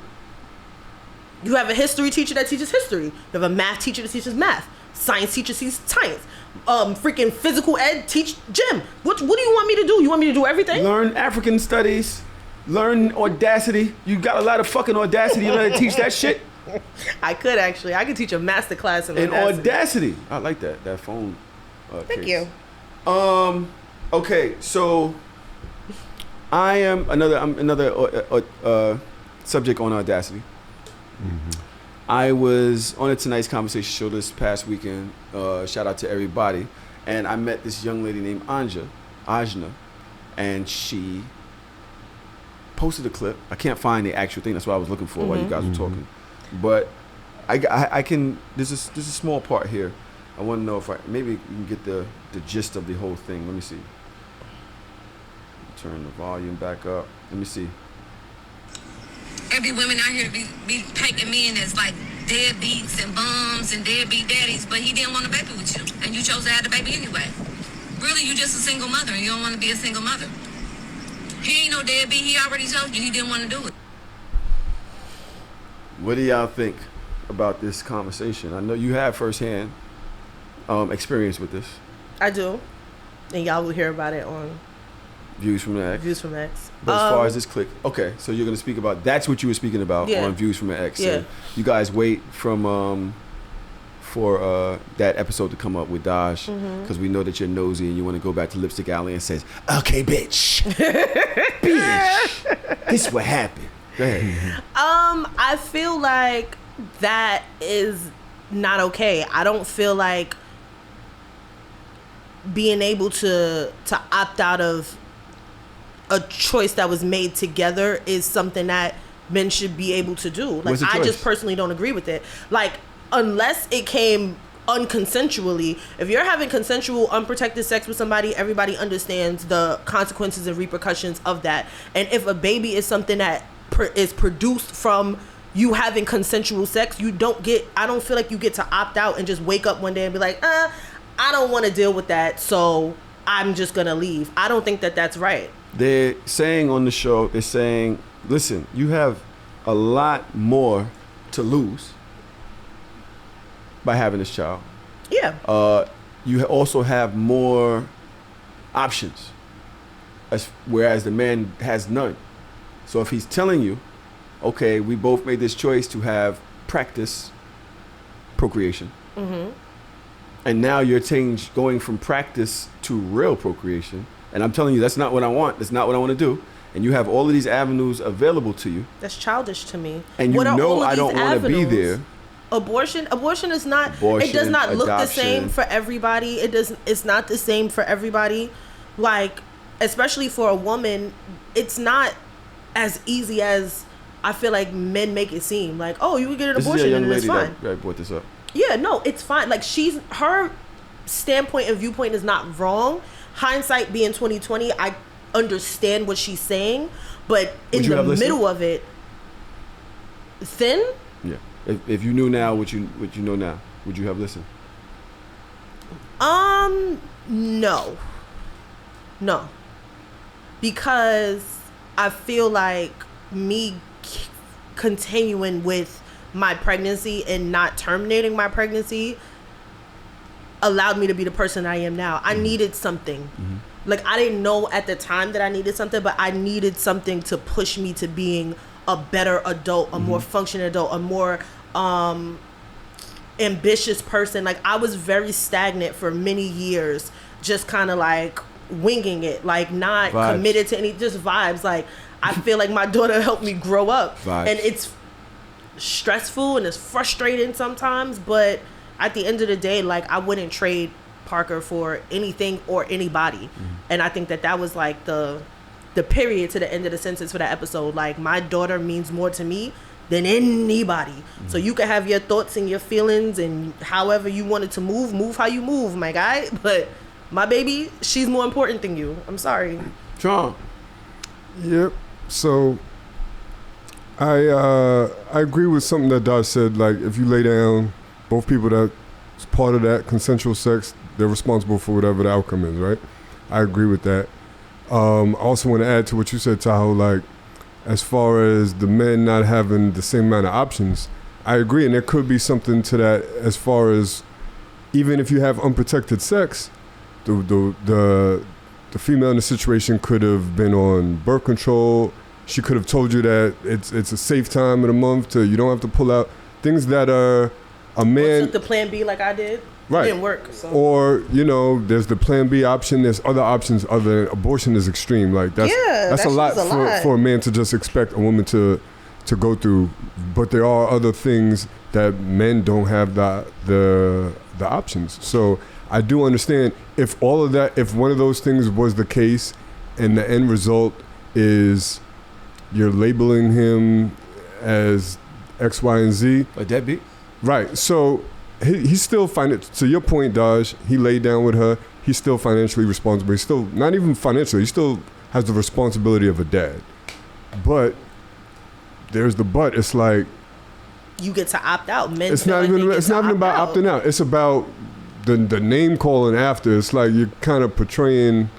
You have a history teacher that teaches history. You have a math teacher that teaches math. Science teacher teaches science. Freaking physical ed teach gym. What do you want me to do? You want me to do everything? Learn African studies. Learn audacity. You got a lot of fucking audacity. You know how to teach that shit? I could actually. I could teach a master class in audacity. I like that phone. Thank you. Okay, so I'm another subject on audacity. Mm-hmm. I was on a Tonight's Conversation show this past weekend. Shout out to everybody. And I met this young lady named Ajna, and she posted a clip. I can't find the actual thing. That's what I was looking for while you guys were talking. But I can. There's a small part here. I want to know if maybe you can get the gist of the whole thing. Let me see. Turn the volume back up. Let me see. Every women out here be painting men as like deadbeats and bums and deadbeat daddies, but he didn't want a baby with you, and you chose to have the baby anyway. Really, you just a single mother, and you don't want to be a single mother. He ain't no deadbeat. He already told you he didn't want to do it. What do y'all think about this conversation? I know you have firsthand experience with this. I do, and y'all will hear about it on Views from the X. Views from the X. But as far as this click, okay, so you're gonna speak about that's what you were speaking about on Views from the X. Yeah. So you guys wait for that episode to come up with Daj, because we know that you're nosy and you want to go back to Lipstick Alley and says, "Okay, bitch, bitch, this is what happened." Go ahead. I feel like that is not okay. I don't feel like being able to opt out of a choice that was made together is something that men should be able to do. Like, I just personally don't agree with it. Like, unless it came unconsensually, if you're having consensual, unprotected sex with somebody, everybody understands the consequences and repercussions of that. And if a baby is something that is produced from you having consensual sex, I don't feel like you get to opt out and just wake up one day and be like, I don't want to deal with that, so I'm just gonna leave. I don't think that that's right. They're saying on the show, listen, you have a lot more to lose by having this child. Yeah. You also have more options, whereas the man has none. So if he's telling you, okay, we both made this choice to have practice procreation, and now you're going from practice to real procreation, and I'm telling you that's not what I want. That's not what I want to do. and you have all of these avenues available to you, That's childish to me. and you What are know all of I don't these want to be avenues? there. Abortion is not. Abortion, it does not look the adoption. same for everybody. It's not the same for everybody. Like, especially for a woman, it's not as easy as I feel like men make it seem. Like, oh, you can get an This is abortion a young and it's lady fine. that brought this up. Yeah, no, it's fine. Like, her standpoint and viewpoint is not wrong. Hindsight being 2020, I understand what she's saying, but in Would you the have listened? middle of it, thin. Yeah. If you knew now what you know now, would you have listened? No, because I feel like me continuing with my pregnancy and not terminating my pregnancy allowed me to be the person I am now. I needed something. Like, I didn't know at the time that I needed something, but I needed something to push me to being a better adult, a more functioning adult, a more ambitious person. Like, I was very stagnant for many years, just kind of like winging it, like not Vibes. committed to any, just vibes. Like, I feel like my daughter helped me grow up. Vibes. And it's stressful and it's frustrating sometimes, but at the end of the day, like, I wouldn't trade Parker for anything or anybody. And I think that was like the period to the end of the sentence for that episode. Like, my daughter means more to me than anybody. So you can have your thoughts and your feelings and however you wanted to move how you move, my guy, but my baby, she's more important than you. I'm sorry. Trump. Yep. So I agree with something that Dodge said. Like, if you lay down, both people that's part of that consensual sex, they're responsible for whatever the outcome is, right? I agree with that. I also want to add to what you said, Tahoe, like, as far as the men not having the same amount of options, I agree, and there could be something to that as far as even if you have unprotected sex, the female in the situation could have been on birth control. She could have told you that it's a safe time of the month you don't have to pull out. Things that are a man... Or took the plan B like I did. Right. It didn't work. So. Or, there's the plan B option. There's other options other than abortion is extreme. Like, that's a lot for a man to just expect a woman to go through. But there are other things that men don't have the options. So I do understand if all of that, if one of those things was the case and the end result is you're labeling him as X, Y, and Z. A deadbeat? Right. So he's still to your point, Dodge, he laid down with her. He's still financially responsible. He's still, not even financially, he still has the responsibility of a dad. But there's the but. It's like, you get to opt out. Men it's not even about opting out. It's about the name calling after. It's like you're kind of portraying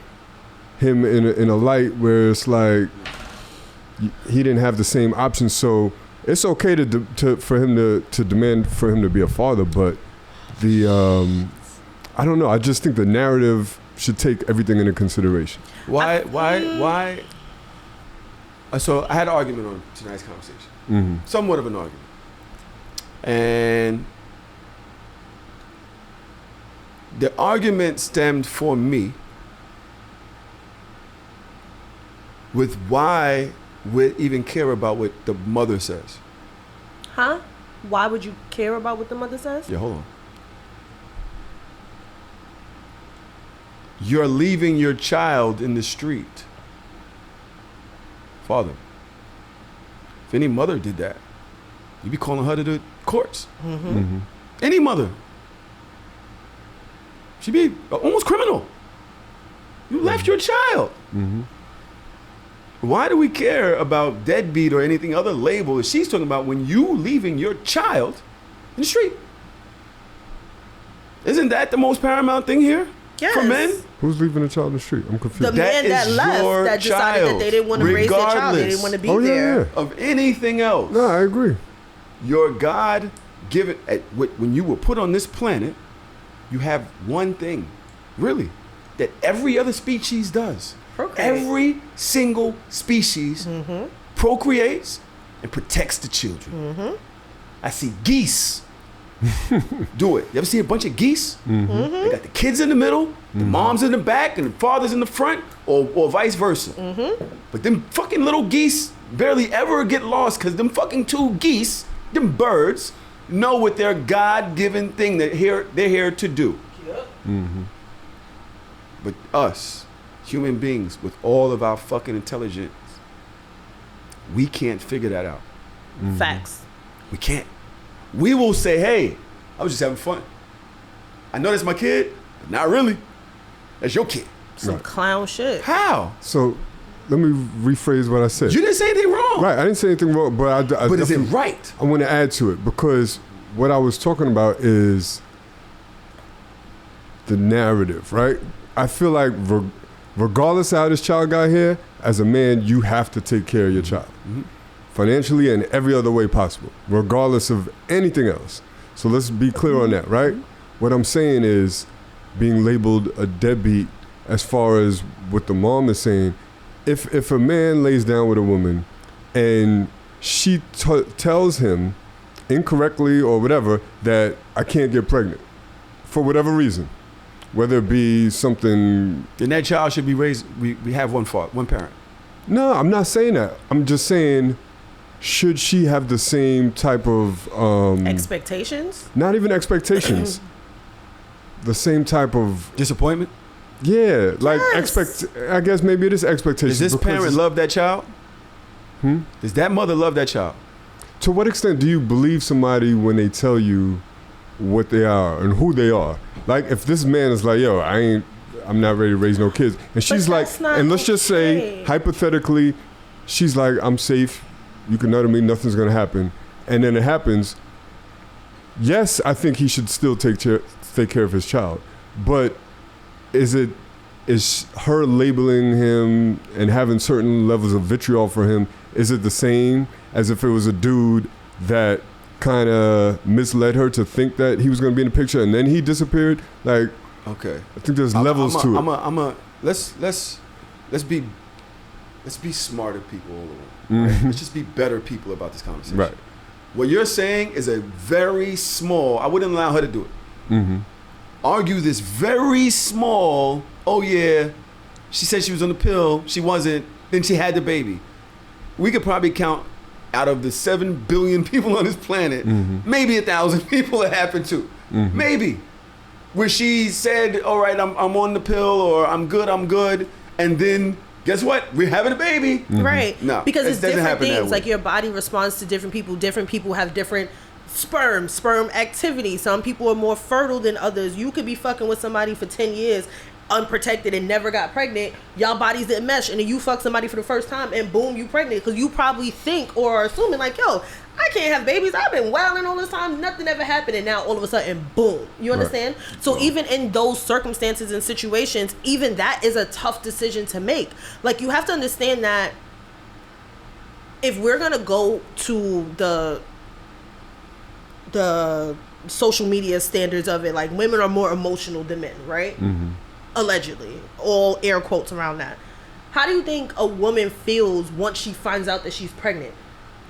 him in a light where it's like he didn't have the same options. So it's okay for him to demand for him to be a father, but I don't know. I just think the narrative should take everything into consideration. Why? So I had an argument on tonight's conversation, somewhat of an argument, and the argument stemmed for me with why we even care about what the mother says. Huh? Why would you care about what the mother says? Yeah, hold on. You're leaving your child in the street. Father, if any mother did that, you'd be calling her to the courts. Any mother. She'd be almost criminal. You left your child. Why do we care about deadbeat or anything other label? She's talking about when you leaving your child in the street. Isn't that the most paramount thing here? Yes. For men? Who's leaving a child in the street? I'm confused. The man that is left your that decided that child, they didn't want to raise their child. They regardless didn't want to be there. Yeah. Of anything else. No, I agree. Your God given, when you were put on this planet, you have one thing, really, that every other species does. Procreate. Every single species procreates and protects the children. I see geese do it. You ever see a bunch of geese? They got the kids in the middle, the moms in the back, and the fathers in the front, or vice versa. But them fucking little geese barely ever get lost because them fucking two geese, them birds, know what their God-given thing that they're here to do. But us, human beings, with all of our fucking intelligence, we can't figure that out. Facts. We can't. We will say, hey, I was just having fun. I know that's my kid, but not really. That's your kid. Some clown shit. How? So let me rephrase what I said. You didn't say anything wrong. Right, I didn't say anything wrong, but But is it right? I want to add to it because what I was talking about is the narrative, right? I feel like regardless of how this child got here, as a man, you have to take care of your child. Financially and every other way possible, regardless of anything else. So let's be clear on that, right? What I'm saying is being labeled a deadbeat as far as what the mom is saying. If a man lays down with a woman and she tells him incorrectly or whatever that I can't get pregnant for whatever reason, whether it be something... Then that child should be raised, we have one parent. No, I'm not saying that. I'm just saying, should she have the same type of... expectations? Not even expectations. The same type of... Disappointment? Yeah, like Yes. I guess maybe it is expectations. Does this parent love that child? Does that mother love that child? To what extent do you believe somebody when they tell you what they are and who they are? Like if this man is like, yo, I'm not ready to raise no kids. And she's like, and let's just say, hypothetically, she's like, I'm safe. You can nutter me, nothing's gonna happen. And then it happens. Yes, I think he should still take care of his child. But is her labeling him and having certain levels of vitriol for him, is it the same as if it was a dude that kind of misled her to think that he was going to be in the picture and then he disappeared? Like, okay, I think there's levels to it. Let's be smarter people all around. Right? Let's just be better people about this conversation. Right. What you're saying is a very small. I wouldn't allow her to do it. Argue this very small. Oh yeah, she said she was on the pill. She wasn't. Then she had the baby. We could probably count out of the 7 billion people on this planet, maybe 1,000 people it happened to. Maybe. Where she said, all right, I'm on the pill, or I'm good. And then, guess what? We're having a baby. Right. No, because it's doesn't different happen that things. way. Like your body responds to different people. Different people have different sperm activity. Some people are more fertile than others. You could be fucking with somebody for 10 years unprotected and never got pregnant. Y'all bodies didn't mesh, and then you fuck somebody for the first time and boom, you pregnant, because you probably think or are assuming like, yo, I can't have babies, I've been wilding all this time, nothing ever happened, and now all of a sudden boom. You understand? Right. So even in those circumstances and situations, even that is a tough decision to make. Like, you have to understand that if we're gonna go to the social media standards of it, like, women are more emotional than men, right? Allegedly, all air quotes around that. How do you think a woman feels once she finds out that she's pregnant?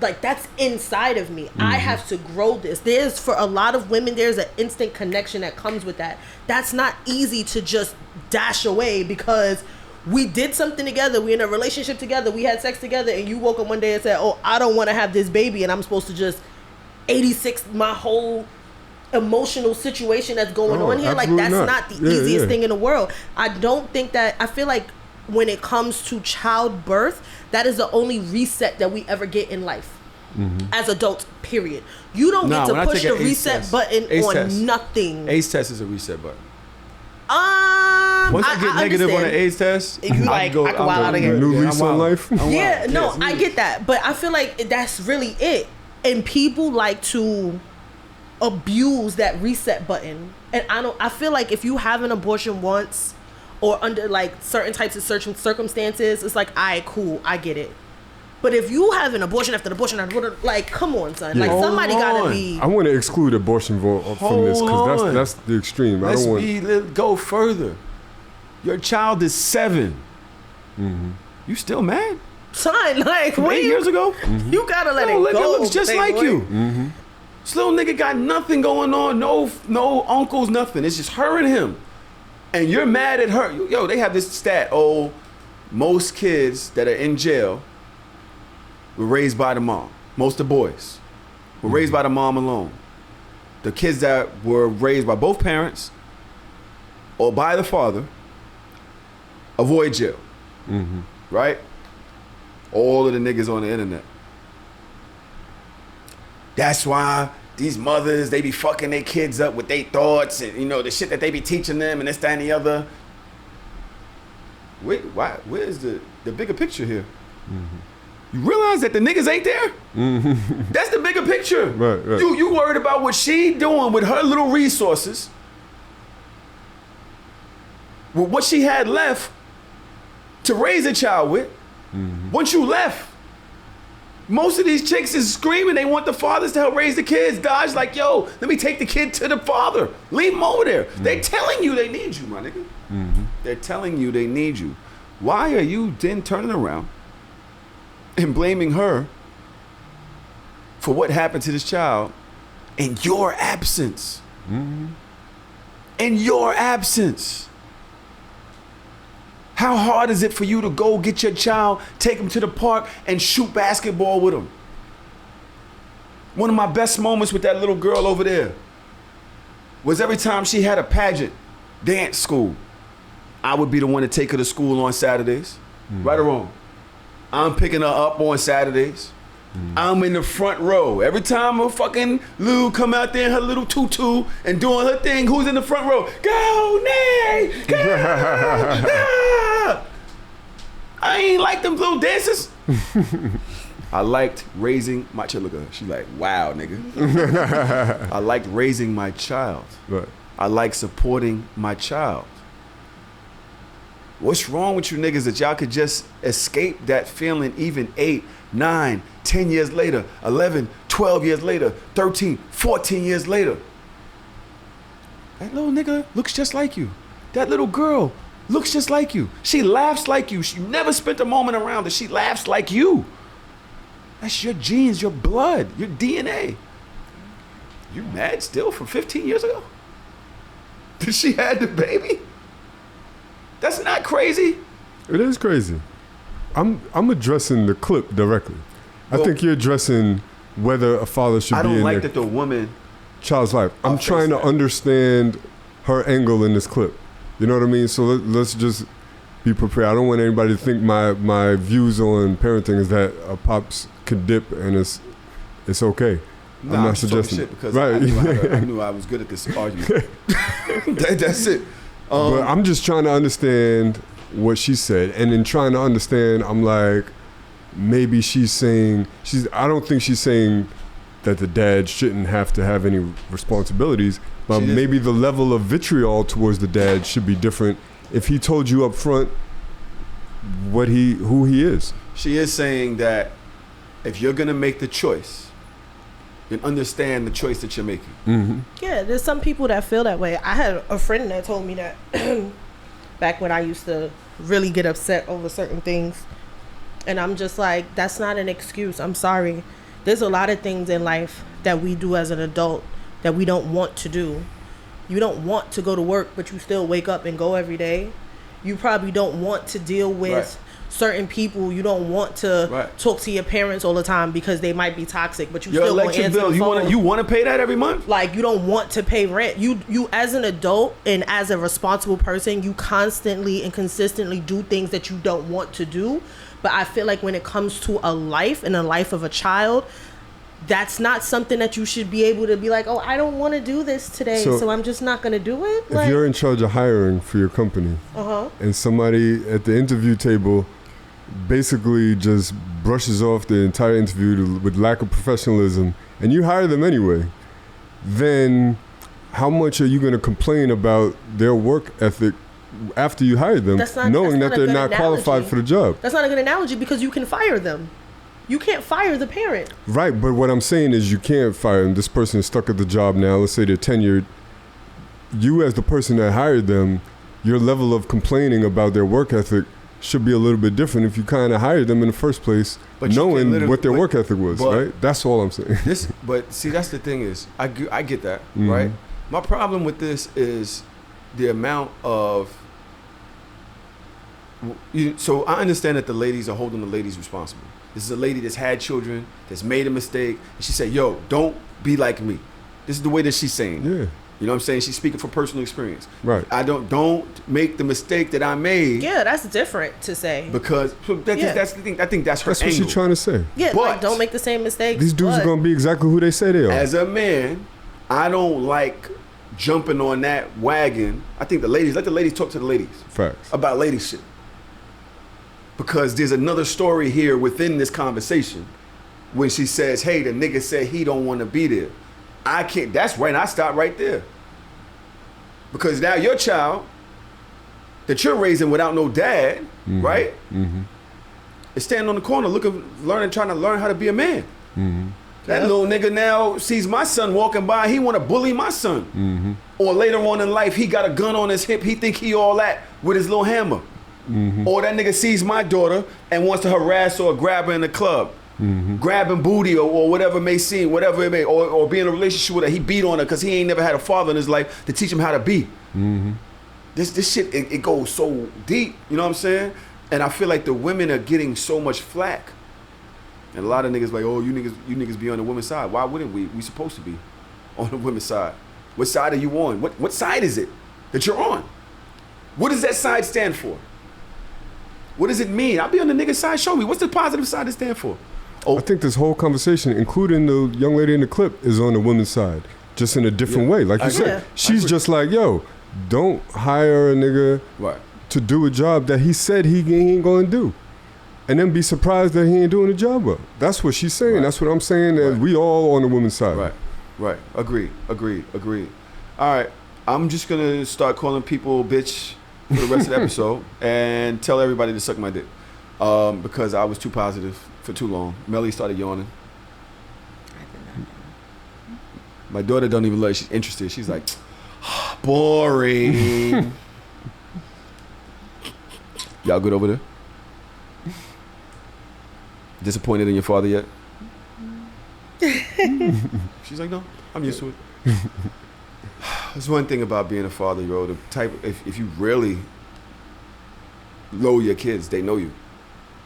Like, that's inside of me. I have to grow this. There's, for a lot of women, there's an instant connection that comes with that. That's not easy to just dash away because we did something together. We're in a relationship together. We had sex together, and you woke up one day and said, oh, I don't want to have this baby, and I'm supposed to just 86 my whole emotional situation that's going on here. Like, that's not the easiest thing in the world. I don't think that, I feel like when it comes to childbirth, that is the only reset that we ever get in life as adults, period. You don't get to push the reset button on nothing. AIDS test is a reset button. Once I get negative on an AIDS test, you like, I can wild out of here. New lease on life. Yeah, no, I get that, but I feel like that's really it. And people like to abuse that reset button, and I feel like if you have an abortion once or under like certain types of circumstances, it's like, alright, cool, I get it. But if you have an abortion after abortion, like, come on, son, like, somebody gotta be. I want to exclude abortion from this because that's the extreme. Let's go further. Your child is 7. You still mad? Son, like, from 8 years ago? You gotta let it go. It looks just like you. This little nigga got nothing going on, no uncles, nothing. It's just her and him. And you're mad at her. Yo, they have this stat, most kids that are in jail were raised by the mom. Most of the boys were raised by the mom alone. The kids that were raised by both parents or by the father avoid jail. Right? All of the niggas on the internet. That's why these mothers, they be fucking their kids up with their thoughts and, you know, the shit that they be teaching them and this, that, and the other. Wait, where's the bigger picture here? You realize that the niggas ain't there? That's the bigger picture. Right. You worried about what she doing with her little resources, with what she had left to raise a child with. Once you left, most of these chicks is screaming they want the fathers to help raise the kids. God's like, yo, let me take the kid to the father. Leave him over there. They telling you they need you, my nigga. They're telling you they need you. Why are you then turning around and blaming her for what happened to this child in your absence? In your absence. How hard is it for you to go get your child, take him to the park, and shoot basketball with him? One of my best moments with that little girl over there was every time she had a pageant, dance school, I would be the one to take her to school on Saturdays. Right or wrong? I'm picking her up on Saturdays. I'm in the front row. Every time a fucking Lou come out there in her little tutu and doing her thing, who's in the front row? Go, Nay! Go! Ah! I ain't like them little dances. I liked raising my child. Look at her. She's like, wow, nigga. I liked raising my child. Right. I like supporting my child. What's wrong with you niggas that y'all could just escape that feeling even 8, 9, 10 years later, 11, 12 years later, 13, 14 years later? That little nigga looks just like you. That little girl looks just like you. She laughs like you. She never spent a moment around her. She laughs like you. That's your genes, your blood, your DNA. You mad still from 15 years ago? Did she had the baby? That's not crazy. It is crazy. I'm addressing the clip directly. I think you're addressing whether a father should be in like their that the woman child's life. I'm trying to understand her angle in this clip. You know what I mean? So let's just be prepared. I don't want anybody to think my views on parenting is that pops could dip and it's okay. Nah, I'm not suggesting shit because right. I knew I was good at this argument. That's it. But I'm just trying to understand what she said, and in trying to understand, I'm like, maybe I don't think she's saying that the dad shouldn't have to have any responsibilities, but maybe the level of vitriol towards the dad should be different if he told you up front who he is. She is saying that if you're gonna make the choice, then understand the choice that you're making. Yeah, there's some people that feel that way. I had a friend that told me that back when I used to really get upset over certain things. And I'm just like, that's not an excuse. I'm sorry. There's a lot of things in life that we do as an adult that we don't want to do. You don't want to go to work, but you still wake up and go every day. You probably don't want to deal with certain people. You don't want to talk to your parents all the time because they might be toxic, but you still want to answer the phone. You want to pay that every month? Like, you don't want to pay rent. You as an adult and as a responsible person, you constantly and consistently do things that you don't want to do. But I feel like when it comes to a life and a life of a child, that's not something that you should be able to be like, oh, I don't want to do this today, so I'm just not going to do it. If you're in charge of hiring for your company, and somebody at the interview table basically just brushes off the entire interview with lack of professionalism, and you hire them anyway, then how much are you going to complain about their work ethic after you hire them, knowing that they're not qualified for the job? That's not a good analogy because you can fire them. You can't fire the parent. Right, but what I'm saying is you can't fire them. This person is stuck at the job now. Let's say they're tenured. You as the person that hired them, your level of complaining about their work ethic should be a little bit different if you kind of hired them in the first place, But you can knowing literally- what their but- work ethic was, but- right? That's all I'm saying. But see, that's the thing is, I get that, right? My problem with this is the amount of. So I understand that the ladies are holding the ladies responsible. This is a lady that's had children, that's made a mistake, and she said, "Yo, don't be like me." This is the way that she's saying. Yeah. You know what I'm saying? She's speaking from personal experience. Right. I don't make the mistake that I made. Yeah, that's different to say. Because that's the thing. I think that's her That's what angle. she's trying to say. Yeah, But- like, don't make the same mistakes. These dudes are but- going to be exactly who they say they are. As a man, I don't like jumping on that wagon. I think let the ladies talk to the ladies Facts. about lady shit. Because there's another story here within this conversation when she says, "Hey, the nigga said he don't want to be there." I can't. That's when I stop right there. Because now your child that you're raising without no dad, right? Is standing on the corner trying to learn how to be a man. That little nigga now sees my son walking by, he want to bully my son. Or later on in life, he got a gun on his hip, he think he all that with his little hammer. Or that nigga sees my daughter and wants to harass or grab her in the club. Grabbing booty or whatever it may seem, whatever it may, or be in a relationship with her. He beat on her because he ain't never had a father in his life to teach him how to be. This shit, it goes so deep, you know what I'm saying? And I feel like the women are getting so much flack. And a lot of niggas like, oh, you niggas be on the women's side. Why wouldn't we? We supposed to be on the women's side. What side are you on? What side is it that you're on? What does that side stand for? What does it mean? I'll be on the nigga side. Show me. What's the positive side it stand for? Oh, I think this whole conversation, including the young lady in the clip, is on the women's side, just in a different way. Like you said, Yeah. she's just like, yo, don't hire a nigga right. to do a job that he said he ain't going to do. And then be surprised that he ain't doing the job well. That's what she's saying. Right. That's what I'm saying. That Right. we all on the women's side. Right. Agreed. All right. I'm just going to start calling people bitch for the rest of the episode and tell everybody to suck my dick. Because I was too positive for too long. Melly started yawning. I did not. My daughter don't even look like she's interested. She's like, boring. Y'all good over there? Disappointed in your father yet? She's like, no, I'm used to it. There's one thing about being a father, yo. The type, if you really know your kids, they know you.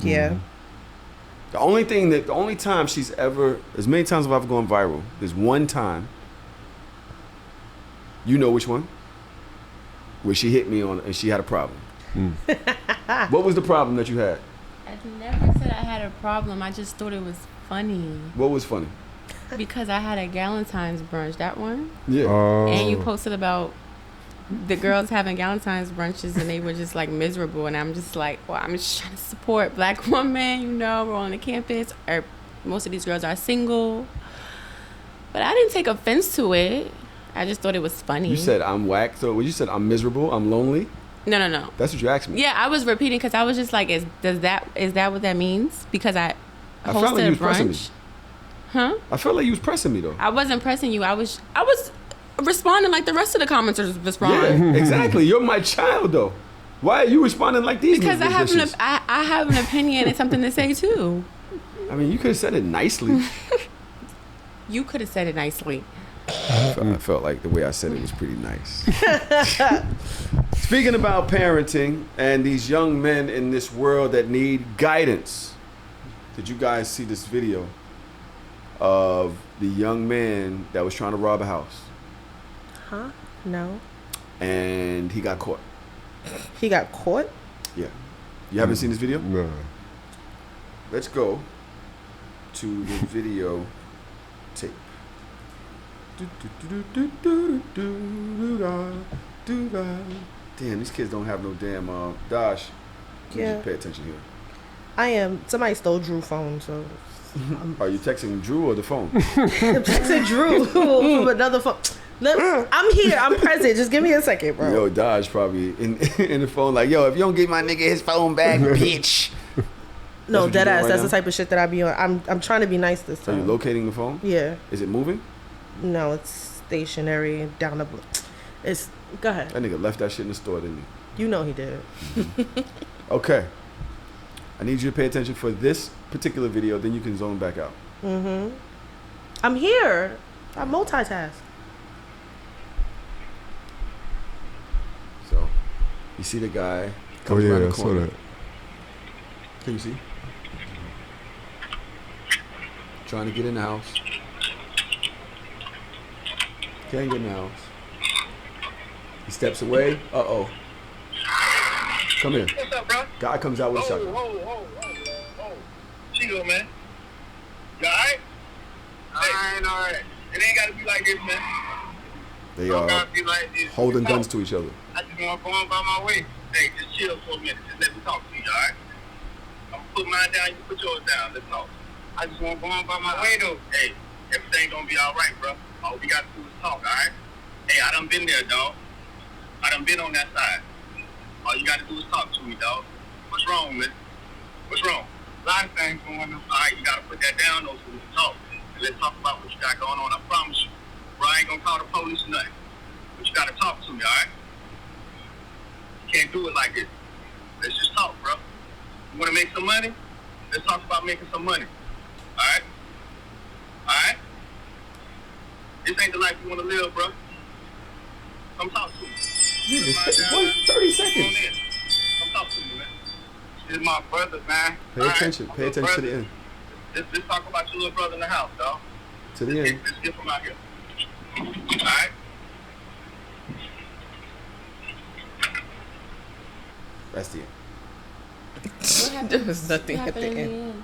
Yeah. The only time she's ever, as many times as I've gone viral, there's one time, you know which one, where she hit me on and she had a problem. What was the problem that you had? I never said I had a problem. I just thought it was funny What was funny? because I had a Galentine's brunch. That one, Yeah. and you posted about the girls having Galentine's brunches and they were just like miserable. And I'm just like, well, I'm just trying to support black women. You know, we're on the campus. Most of these girls are single, but I didn't take offense to it. I just thought it was funny. You said I'm whack. So when you said I'm miserable, I'm lonely. no. That's what you asked me. Yeah, I was repeating because I was just like, is that what that means? Because I I felt like hosted you a was pressing me. brunch. Huh? I felt like you was pressing me though. I wasn't pressing you. I was responding like the rest of the commenters respond. Yeah, exactly. You're my child though. Why are you responding like these? Because I have bitches? I have an opinion and something to say too. I mean, you could have said it nicely. You could have said it nicely. I felt like the way I said it was pretty nice. Speaking about parenting and these young men in this world that need guidance, did you guys see this video of the young man that was trying to rob a house Huh? No. and he got caught? He got caught? Yeah. You haven't seen this video? Nah. Let's go to the video tape. Damn, these kids don't have no damn Dash. Yeah. Pay attention here. I am. Somebody stole Drew's phone, so. Are you texting Drew or the phone? I'm texting Drew from another phone. I'm here. I'm present. Just give me a second, bro. Yo, Dodge probably in the phone like, yo, if you don't get my nigga his phone back, bitch. No, what you dead doing ass. right That's now? the type of shit that I be on. I'm trying to be nice this Are you time. locating the phone? Yeah. Is it moving? No, it's stationary and down the. It's. Go ahead. That nigga left that shit in the store, didn't he? You know he did. Okay. I need you to pay attention for this particular video, then you can zone back out. Mm-hmm. I'm here. I multitask. So, you see the guy comes around the corner. I saw that. Can you see? Trying to get in the house. Can't get in the house. He steps away. Uh-oh. Come here. What's up, bro? Guy comes out with a shotgun. Chico, man. You alright? I ain't alright. It ain't gotta be like this, man. They are holding guns to each other. I just wanna go on by my way. Hey, just chill for a minute. Just let me talk to you, alright? I'm gonna put mine down, you put yours down. Let's talk. I just wanna go on by my way, though. Hey, everything gonna be alright, bro. All we gotta do is talk, alright? Hey, I done been there, dog. I done been on that side. All you gotta do is talk to me, dog. What's wrong, man? What's wrong? A lot of things going on. Alright, you gotta put that down, though, so we can talk. And let's talk about what you got going on. I promise you. Bro, I ain't gonna call the police or nothing. But you gotta talk to me, alright? You can't do it like this. Let's just talk, bro. You wanna make some money? Let's talk about making some money. Alright? Alright? This ain't the life you wanna live, bro. Come talk to me. Yeah, just 30 seconds. Come talk to me, man. This is my brother, man. Pay attention. Pay attention to the end. Let's talk about your little brother in the house, dog. To the end. Let's get from out here. Alright? That's the end. What happened? There was nothing What at the happened in end.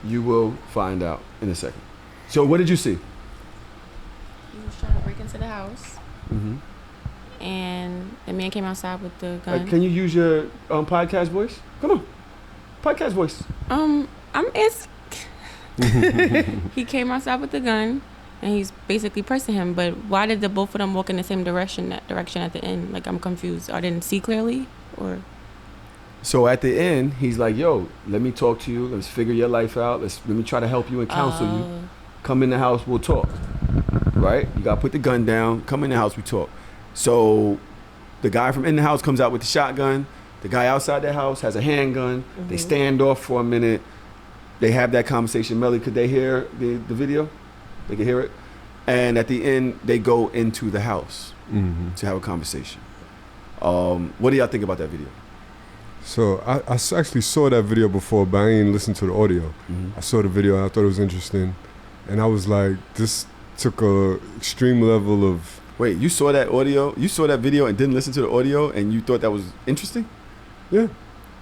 You will find out in a second. So what did you see? He was trying to break into the house, Mm-hmm. and the man came outside with the gun. Can you use your podcast voice? Come on. Podcast voice. He came outside with the gun, and he's basically pressing him. But why did the both of them walk in the same direction? That direction at the end, like I'm confused. I didn't see clearly, or. So at the end, he's like, "Yo, let me talk to you. Let's figure your life out. Let me try to help you and counsel you. Come in the house, we'll talk." Right? You gotta put the gun down. Come in the house, we talk. So the guy from in the house comes out with the shotgun. The guy outside the house has a handgun. Mm-hmm. They stand off for a minute. They have that conversation. Melly, could they hear the video? They could hear it. And at the end, they go into the house to have a conversation. What do y'all think about that video? So I actually saw that video before, but I ain't listened to the audio. Mm-hmm. I saw the video and I thought it was interesting. And I was like, this took a extreme level of... Wait, you saw that audio? You saw that video and didn't listen to the audio and you thought that was interesting? Yeah.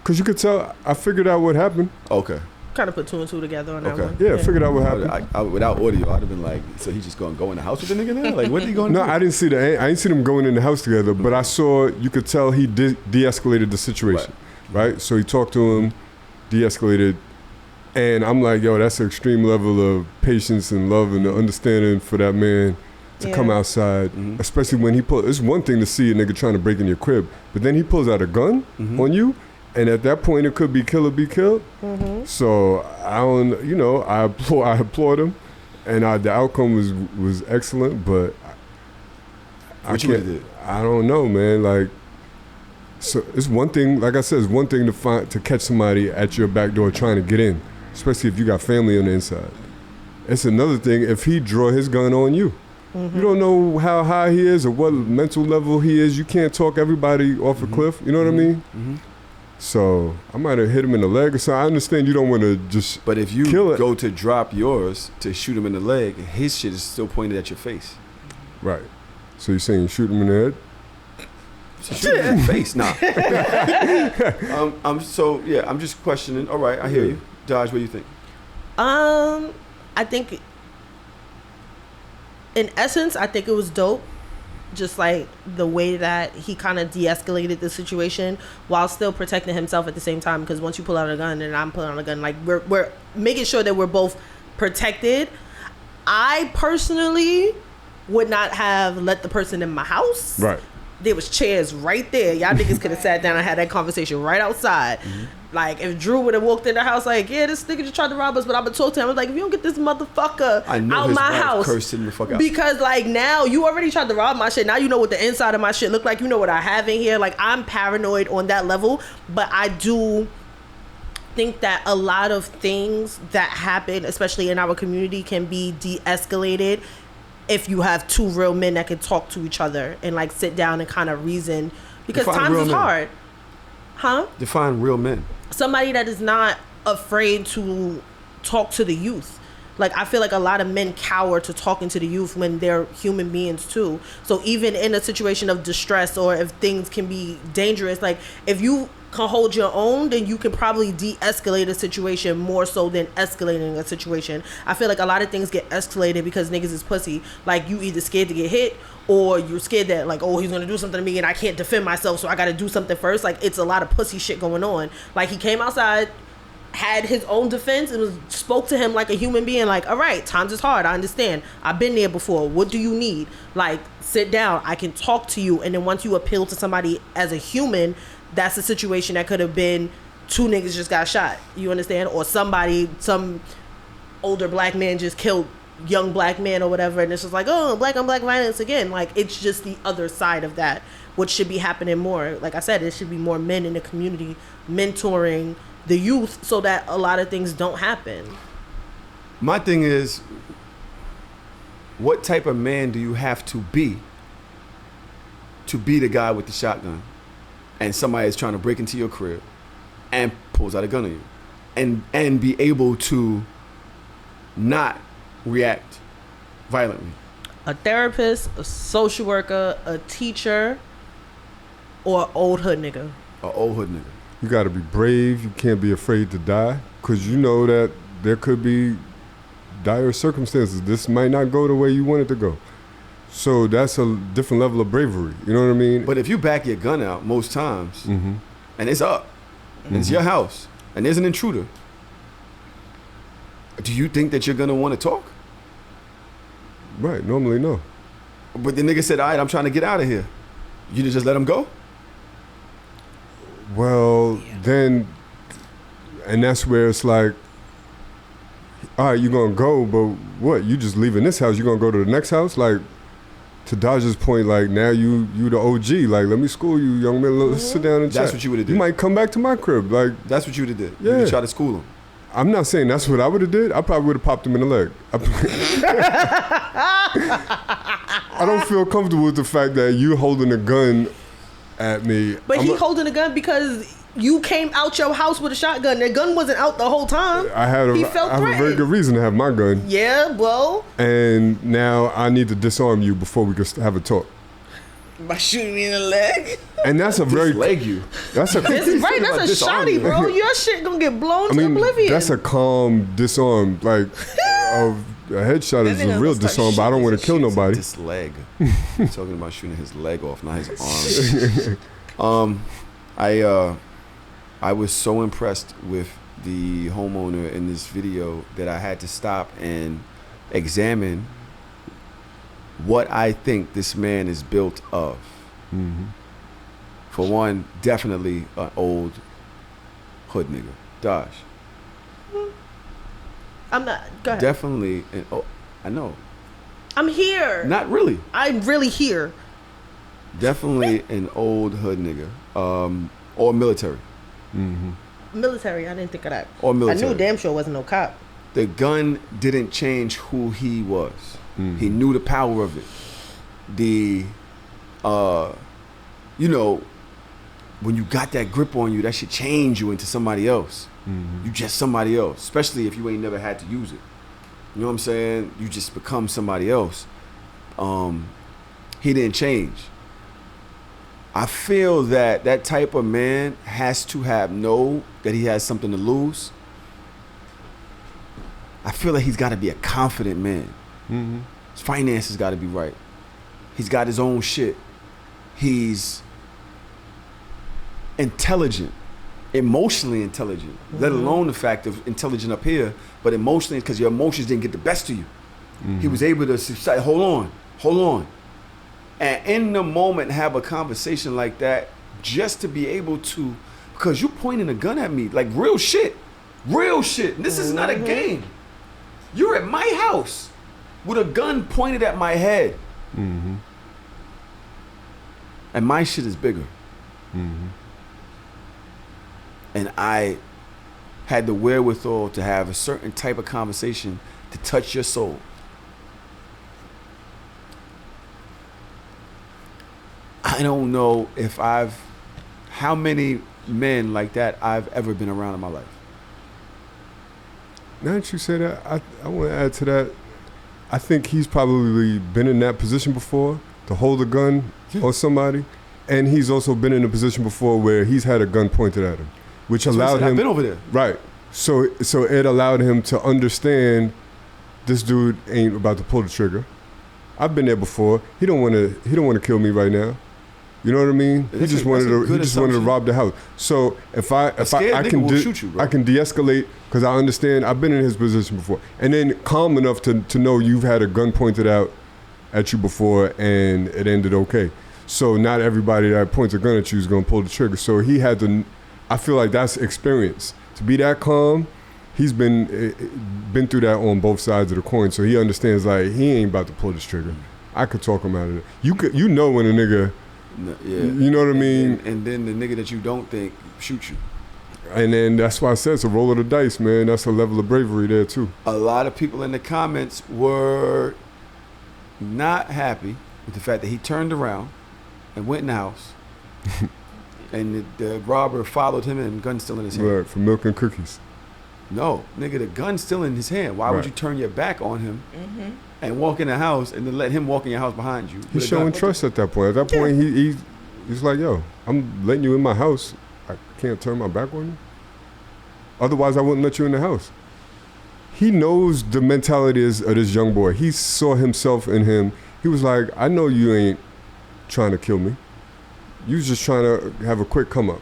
Because you could tell, I figured out what happened. Okay. Kind of put two and two together on that Okay. one. Yeah, figured out what happened. I, without audio, I'd have been like, so he's just going to go in the house with the nigga now? Like, what are you going to No, do? I didn't see them going in the house together, but I saw, you could tell he de-escalated the situation, right? So he talked to him, de-escalated, and I'm like, yo, that's an extreme level of patience and love and understanding for that man to come outside, especially when he it's one thing to see a nigga trying to break in your crib, but then he pulls out a gun on you, and at that point it could be kill or be killed. So I don't, I applaud him, and the outcome was excellent, but What you would've did? I don't know, man. Like, so it's one thing, like I said, it's one thing to catch somebody at your back door trying to get in, especially if you got family on the inside. It's another thing if he draw his gun on you. You don't know how high he is or what mental level he is. You can't talk everybody off a cliff. You know what I mean? So I might have hit him in the leg or something. I understand you don't want to just But if you kill it. go to drop yours to shoot him in the leg, his shit is still pointed at your face. Right. So you're saying shoot him in the head? So shoot him in the face, nah. I'm just questioning. All right, I hear you. Dodge, what do you think? I think, in essence, I think it was dope. Just like the way that he kind of de-escalated the situation while still protecting himself at the same time. Because once you pull out a gun and I'm pulling out a gun, like we're making sure that we're both protected. I personally would not have let the person in my house. Right. There was chairs right there. Y'all niggas could have sat down and had that conversation right outside. Like, if Drew would have walked in the house like, yeah, this nigga just tried to rob us, but I'm going to talk to him. I was like, if you don't get this motherfucker out my house. Cursed him the fuck out. Because, like, now you already tried to rob my shit. Now you know what the inside of my shit look like. You know what I have in here. Like, I'm paranoid on that level. But I do think that a lot of things that happen, especially in our community, can be de-escalated if you have two real men that can talk to each other and like sit down and kind of reason, because Define times real is men. hard. Huh? Define real men. Somebody that is not afraid to talk to the youth. Like, I feel like a lot of men cower to talking to the youth when they're human beings too. So even in a situation of distress, or if things can be dangerous, like if you can hold your own, then you can probably de-escalate a situation more so than escalating a situation. I feel like a lot of things get escalated because niggas is pussy. Like, you either scared to get hit, or you're scared that like, oh, he's gonna do something to me and I can't defend myself, so I gotta do something first. Like, it's a lot of pussy shit going on. Like, he came outside, had his own defense, and spoke to him like a human being, like, all right, times is hard, I understand, I've been there before, what do you need? Like, sit down, I can talk to you. And then once you appeal to somebody as a human, that's a situation that could have been two niggas just got shot, you understand, or some older black man just killed young black man or whatever, and it's just like, oh, black on black violence again. Like, it's just the other side of that, which should be happening more. Like I said, it should be more men in the community mentoring the youth so that a lot of things don't happen. My thing is, what type of man do you have to be the guy with the shotgun and somebody is trying to break into your crib and pulls out a gun on you, and be able to not react violently? A therapist, a social worker, a teacher, or an old hood nigga. An old hood nigga. You got to be brave. You can't be afraid to die, because you know that there could be dire circumstances. This might not go the way you want it to go. So that's a different level of bravery. You know what I mean? But if you back your gun out most times, and it's up, and it's your house, and there's an intruder, do you think that you're going to want to talk? Right, normally no. But the nigga said, all right, I'm trying to get out of here. You just let him go? Well, then, and that's where it's like, all right, you're going to go, but what? You just leaving this house, you're going to go to the next house? Like, to Dodge's point, like, now you the OG. Like, let me school you, young man. Let's sit down and chat. That's what you would have did. You might come back to my crib. Like, that's what you would have did. Yeah. You would try to school him. I'm not saying that's what I would have did. I probably would have popped him in the leg. I don't feel comfortable with the fact that you holding a gun at me. But he holding a gun because you came out your house with a shotgun. The gun wasn't out the whole time. I have a very good reason to have my gun. Yeah, well. And now I need to disarm you before we can have a talk. By shooting me in the leg. And that's a very leg you. That's a That's a shotty, bro. Your shit gonna get blown to oblivion. That's a calm disarm. Like a headshot is a real disarm, but I don't want to kill nobody. This leg. I'm talking about shooting his leg off, not his arm. I was so impressed with the homeowner in this video that I had to stop and examine what I think this man is built of. For one, definitely an old hood nigga. Dodge. I'm not. Go ahead. Definitely. I know. I'm here. Not really. I'm really here. Definitely an old hood nigga. Or military. Military. I didn't think of that. Or military. I knew damn sure wasn't no cop. The gun didn't change who he was. He knew the power of it. When you got that grip on you, that should change you into somebody else. You just somebody else, especially if you ain't never had to use it. You know what I'm saying? You just become somebody else. He didn't change. I feel that type of man has to know that he has something to lose. I feel like he's got to be a confident man. His finances got to be right. He's got his own shit. He's intelligent, emotionally intelligent, let alone the fact of intelligent up here, but emotionally, because your emotions didn't get the best of you. He was able to say, hold on. And in the moment, have a conversation like that, just to be able to, because you pointing a gun at me, like real shit. This is not a game. You're at my house with a gun pointed at my head. And my shit is bigger. And I had the wherewithal to have a certain type of conversation to touch your soul. I don't know if how many men like that I've ever been around in my life. Now that you say that, I want to add to that. I think he's probably been in that position before to hold a gun on somebody, and he's also been in a position before where he's had a gun pointed at him, which allowed him. I've been over there. Right. So it allowed him to understand this dude ain't about to pull the trigger. I've been there before. He don't want to kill me right now. You know what I mean? He just wanted to rob the house. So if I can shoot you, bro. I can de-escalate because I understand. I've been in his position before, and then calm enough to know you've had a gun pointed out at you before and it ended okay. So not everybody that points a gun at you is gonna pull the trigger. So he had to. I feel like that's experience to be that calm. He's been through that on both sides of the coin, so he understands like he ain't about to pull this trigger. I could talk him out of it. You know when a nigga. Yeah. You know what I mean? And then the nigga that you don't think shoot you. And then that's why I said it's a roll of the dice, man. That's a level of bravery there too. A lot of people in the comments were not happy with the fact that he turned around and went in the house. And the robber followed him and gun still in his hand. Right, for milk and cookies. No, nigga, the gun's still in his hand. Why would you turn your back on him and walk in the house and then let him walk in your house behind you? He's showing trust at that point. At that point, he's like, yo, I'm letting you in my house. I can't turn my back on you. Otherwise, I wouldn't let you in the house. He knows the mentality of this young boy. He saw himself in him. He was like, I know you ain't trying to kill me. You was just trying to have a quick come up.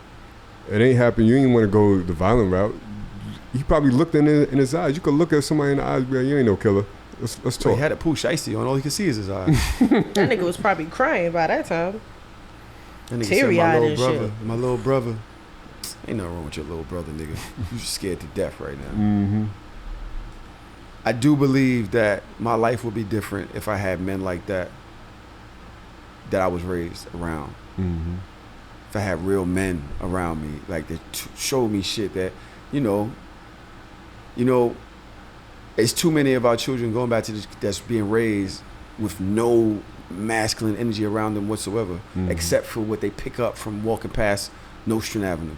It ain't happened. You ain't want to go the violent route. He probably looked in his eyes. You could look at somebody in the eyes and be like, you ain't no killer. Let's talk. He had a poo shiesty on. All he could see is his eyes. That nigga was probably crying by that time. That nigga Teary-eyed and shit. My little brother. Ain't nothing wrong with your little brother, nigga. You just scared to death right now. Mm-hmm. I do believe that my life would be different if I had men like that I was raised around. Mm-hmm. If I had real men around me, like that showed me shit that, you know, it's too many of our children going back to this that's being raised with no masculine energy around them whatsoever, except for what they pick up from walking past Nostrand Avenue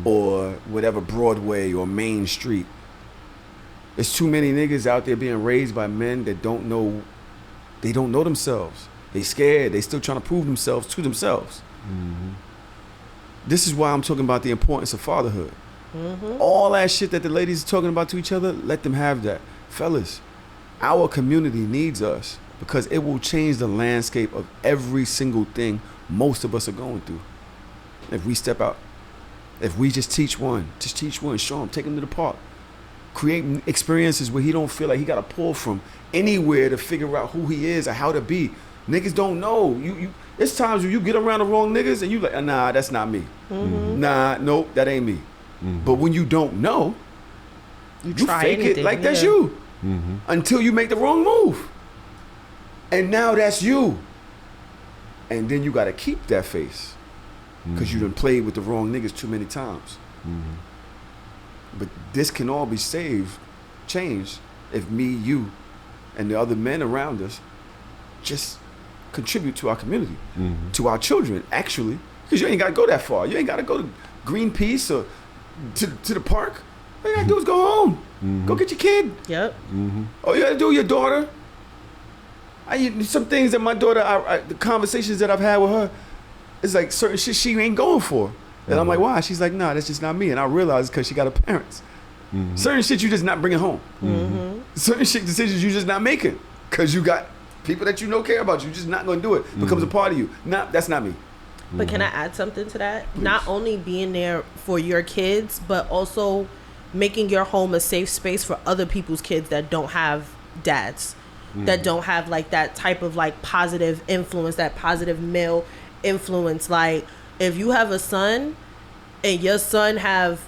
or whatever Broadway or Main Street. There's too many niggas out there being raised by men that don't know themselves. They scared. They still trying to prove themselves to themselves. This is why I'm talking about the importance of fatherhood. All that shit that the ladies are talking about to each other, let them have that. Fellas, our community needs us because it will change the landscape of every single thing most of us are going through. If we step out, if we just teach one, show him, take him to the park, create experiences where he don't feel like he got to pull from anywhere to figure out who he is or how to be. Niggas don't know. It's times where you get around the wrong niggas and you like, nah, that's not me. Nah, nope, that ain't me. But when you don't know, you fake it like that's you until you make the wrong move. And now that's you. And then you got to keep that face because you done played with the wrong niggas too many times. But this can all be changed if me, you, and the other men around us just contribute to our community, to our children, actually. Because you ain't got to go that far. You ain't got to go to Greenpeace or to the park. All you got to do is go home. Go get your kid. Yep. All you got to do with your daughter. Some things that my daughter, the conversations that I've had with her, it's like certain shit she ain't going for. And I'm like, why? She's like, nah, that's just not me. And I realize it's because she got her parents. Certain shit you just not bringing home. Certain shit decisions you just not making because you got people that you know care about you. Just not going to do it. Becomes a part of you. Nah, that's not me. But can I add something to that? Please. Not only being there for your kids, but also making your home a safe space for other people's kids that don't have dads, that don't have like that type of like positive influence, that positive male influence. Like if you have a son and your son have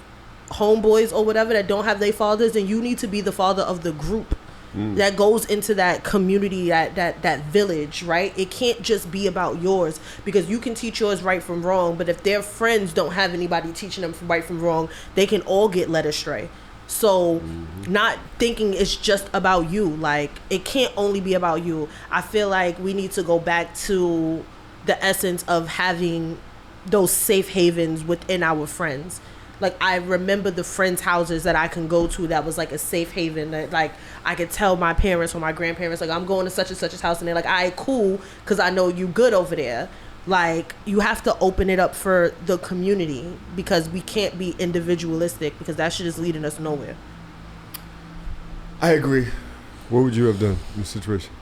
homeboys or whatever that don't have their fathers, then you need to be the father of the group. that goes into that community, that village, right? It can't just be about yours, because you can teach yours right from wrong, but if their friends don't have anybody teaching them from right from wrong, they can all get led astray. So not thinking it's just about you, like it can't only be about you. I feel like we need to go back to the essence of having those safe havens within our friends. Like, I remember the friends' houses that I can go to that was like a safe haven, that like I could tell my parents or my grandparents, like, I'm going to such and such's house, and they're like, all right, cool, because I know you good over there. Like, you have to open it up for the community, because we can't be individualistic, because that shit is leading us nowhere. I agree. What would you have done in the situation?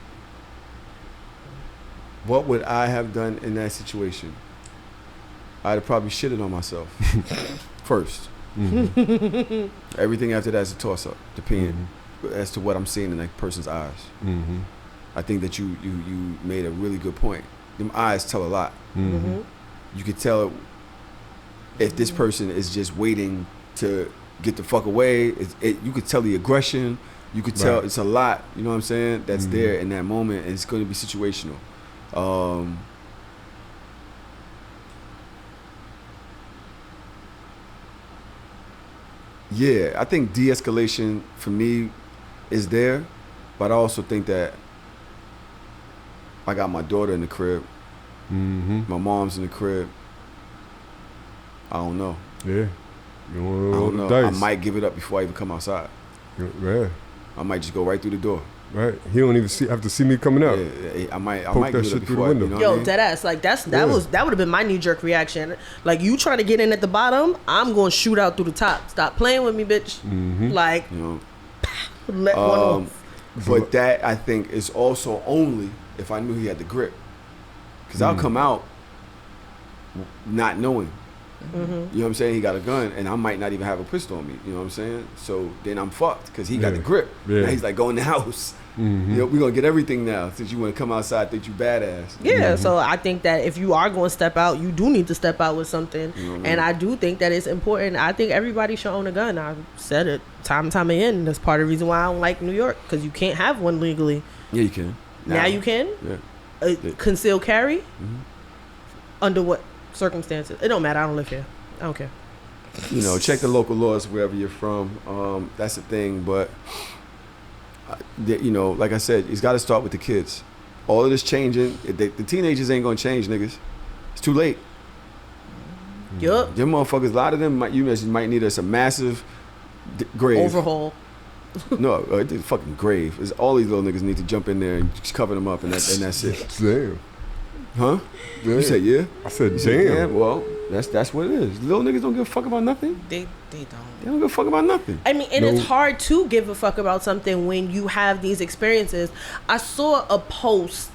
What would I have done in that situation? I'd have probably shitted on myself first. Everything after that is a toss-up, depending as to what I'm seeing in that person's eyes. I think that you made a really good point. Them eyes tell a lot. You could tell if this person is just waiting to get the fuck away. You could tell the aggression. You could tell it's a lot. You know what I'm saying? That's there in that moment, and it's going to be situational. Yeah, I think de-escalation for me is there, but I also think that I got my daughter in the crib. My mom's in the crib. I don't know. Yeah. You want I don't know. dice. I might give it up before I even come outside. Yeah. I might just go right through the door. Right. He don't even have to see me coming out. Yeah, I might Poke that give it shit up through before the window. you know Yo, what I mean? deadass, like that would have been my knee jerk reaction. Like, you trying to get in at the bottom, I'm going to shoot out through the top. Stop playing with me, bitch. Like, You know, let one off. but that I think is also only if I knew he had the grip, because I'll come out not knowing. You know what I'm saying? He got a gun, and I might not even have a pistol on me. You know what I'm saying? So then I'm fucked, because he got the grip. Now he's like, go in the house. You know, we're gonna get everything now, since you want to come outside, think you badass. Yeah, so I think that if you are going to step out, you do need to step out with something. And I do think that it's important. I think everybody should own a gun. I've said it time and time again. That's part of the reason why I don't like New York, because you can't have one legally. Yeah, you can. Now you can? Yeah. Concealed carry? Under what circumstances? It don't matter. I don't live here. I don't care. You know, check the local laws wherever you're from. That's the thing, but you know, like I said, it's got to start with the kids. All of this changing, the teenagers ain't gonna change, niggas. It's too late. Yup. Them motherfuckers, a lot of them might need us a massive grave. Overhaul. No, it's a fucking grave. It's all these little niggas need to jump in there and just cover them up, and that's it. Damn. Huh? Damn. You said yeah? I said, You said, damn. yeah, well, that's what it is. Little niggas don't give a fuck about nothing. They don't. They don't give a fuck about nothing. I mean, and it's hard to give a fuck about something when you have these experiences. I saw a post,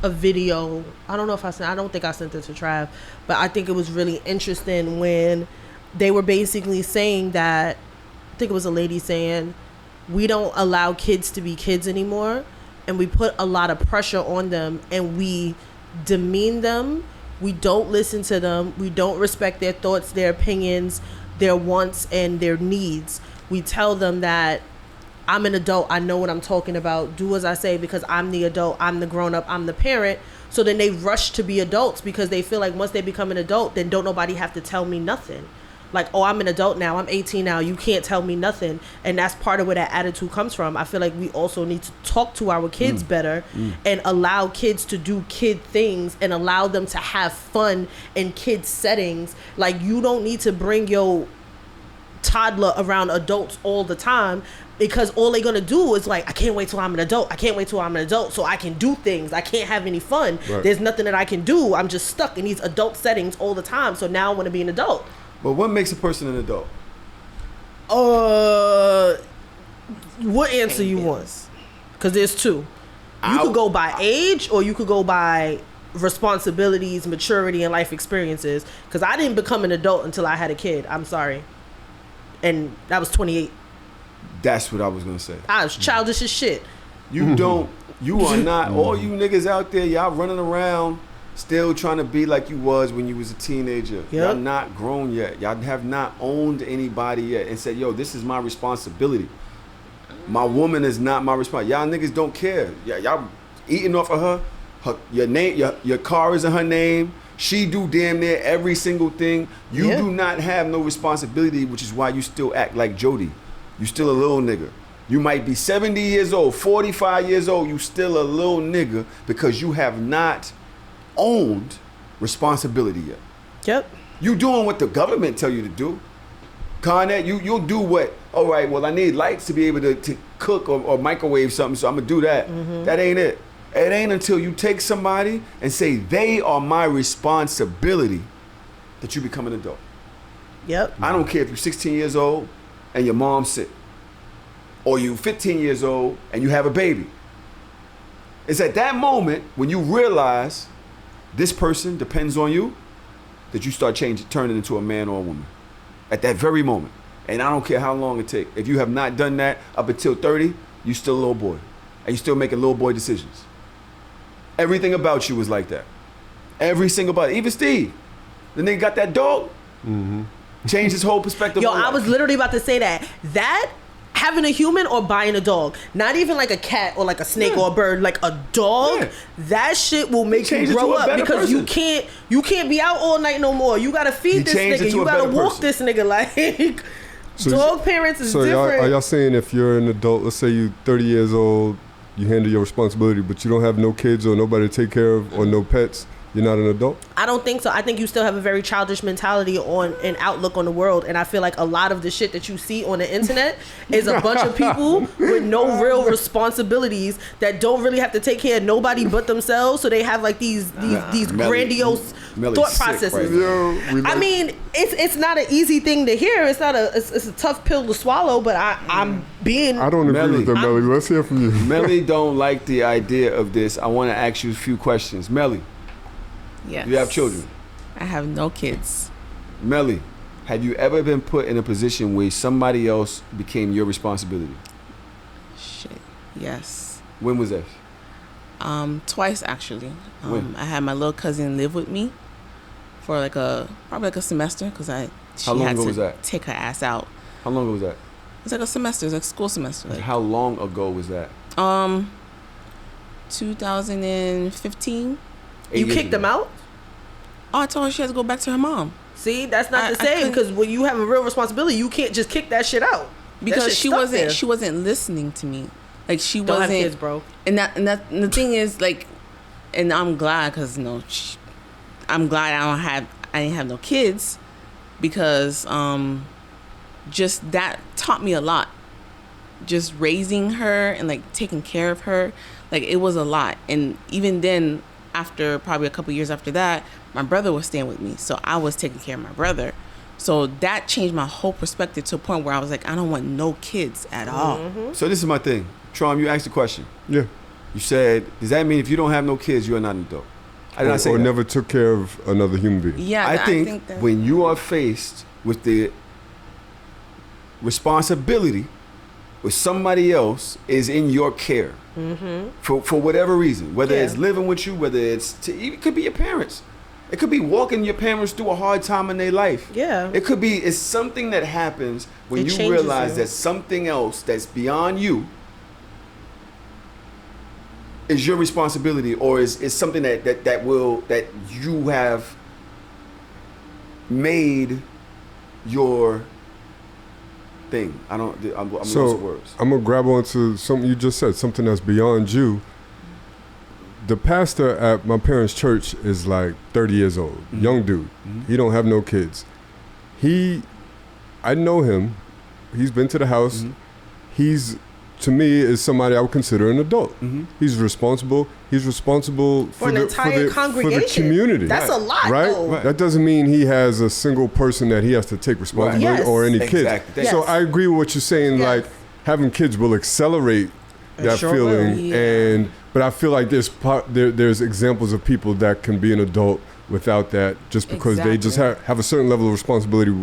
a video. I don't know if I don't think I sent it to Trav, but I think it was really interesting when they were basically saying that, I think it was a lady saying, we don't allow kids to be kids anymore, and we put a lot of pressure on them, and we demean them. We don't listen to them. We don't respect their thoughts, their opinions, their wants, and their needs. We tell them that I'm an adult, I know what I'm talking about, do as I say, because I'm the adult, I'm the grown-up, I'm the parent. So then they rush to be adults, because they feel like once they become an adult, then don't nobody have to tell me nothing. Like, oh, I'm an adult now, I'm 18 now, you can't tell me nothing. And that's part of where that attitude comes from. I feel like we also need to talk to our kids better and allow kids to do kid things and allow them to have fun in kid settings. Like, you don't need to bring your toddler around adults all the time, because all they're gonna do is like, I can't wait till I'm an adult, I can't wait till I'm an adult so I can do things, I can't have any fun, there's nothing that I can do, I'm just stuck in these adult settings all the time, so now I want to be an adult. But what makes a person an adult? What answer you want? Because there's two. You could go by age, or you could go by responsibilities, maturity, and life experiences. Because I didn't become an adult until I had a kid. I'm sorry. And that was 28. That's what I was gonna say. I was childish as shit. You are not, all you niggas out there, y'all running around still trying to be like you was when you was a teenager. Y'all not grown yet. Y'all have not owned anybody yet and said, yo, this is my responsibility. My woman is not my responsibility. Y'all niggas don't care. Y'all eating off of her your name, your car is in her name. She do damn near every single thing. You do not have no responsibility, which is why you still act like Jody. You still a little nigga. You might be 70 years old, 45 years old. You still a little nigga because you have not owned responsibility yet. Yep. You doing what the government tell you to do. Conrad, you'll do what, all right, well, I need lights to be able to cook or microwave something, so I'm going to do that. That ain't it. It ain't until you take somebody and say, they are my responsibility, that you become an adult. Yep. I don't care if you're 16 years old and your mom's sick, or you 15 years old and you have a baby. It's at that moment when you realize this person depends on you that you start turning into a man or a woman. At that very moment. And I don't care how long it takes. If you have not done that up until 30, you still a little boy. And you still making little boy decisions. Everything about you is like that. Every single body. Even Steve. The nigga got that dog. Changed his whole perspective. Yo, on I life. was literally about to say that. Having a human or buying a dog, not even like a cat or like a snake or a bird, like a dog, that shit will make you grow up because you can't be out all night no more. You gotta feed this nigga. You gotta walk this nigga. Like dog parents is different. Are y'all saying if you're an adult, let's say you're 30 years old, you handle your responsibility, but you don't have no kids or nobody to take care of or no pets, you're not an adult? I don't think so. I think you still have a very childish mentality on an outlook on the world, and I feel like a lot of the shit that you see on the internet is a bunch of people with no real responsibilities that don't really have to take care of nobody but themselves. So they have like these grandiose thought processes. Right. I mean, it's not an easy thing to hear. It's a tough pill to swallow. But I don't agree with that, Melly. Let's hear from you. Melly don't like the idea of this. I want to ask you a few questions, Melly. Yes. You have children? I have no kids. Melly, have you ever been put in a position where somebody else became your responsibility? Shit. Yes. When was that? Twice actually. When? I had my little cousin live with me for probably a semester because How long ago was that? Take her ass out. How long ago was that? It's like a semester. It's like a school semester. Like, how long ago was that? 2015. You kicked them out? Oh, I told her she had to go back to her mom. See, that's not the same because when you have a real responsibility, you can't just kick that shit out. Because she wasn't listening to me. Like she don't wasn't. Have kids, bro. And the thing is like, and I'm glad because I'm glad I didn't have no kids because just that taught me a lot. Just raising her and like taking care of her, like it was a lot. And even then, after probably a couple years after that, my brother was staying with me, so I was taking care of my brother. So that changed my whole perspective to a point where I was like, I don't want no kids at all. So this is my thing. Trom, you asked the question. Yeah. You said, does that mean if you don't have no kids, you are not an adult? I did not say or that. never took care of another human being. Yeah, I think that when you are faced with the responsibility with somebody else is in your care for whatever reason, whether it's living with you, whether it could be your parents. It could be walking your parents through a hard time in their life. Yeah. It's something that happens when you realize that something else that's beyond you is your responsibility, or is something that you have made your thing. I'm lost for words. I'm gonna grab onto something you just said, something that's beyond you. The pastor at my parents' church is like 30 years old, young dude. He don't have no kids. I know him. He's been to the house. He's, to me, is somebody I would consider an adult. He's responsible. He's responsible for an entire congregation. For the community. That's a lot, though. Right? That doesn't mean he has a single person that he has to take responsibility or any kids. So I agree with what you're saying. Like having kids will accelerate that feeling, but I feel like there's examples of people that can be an adult without that, just because they just have a certain level of responsibility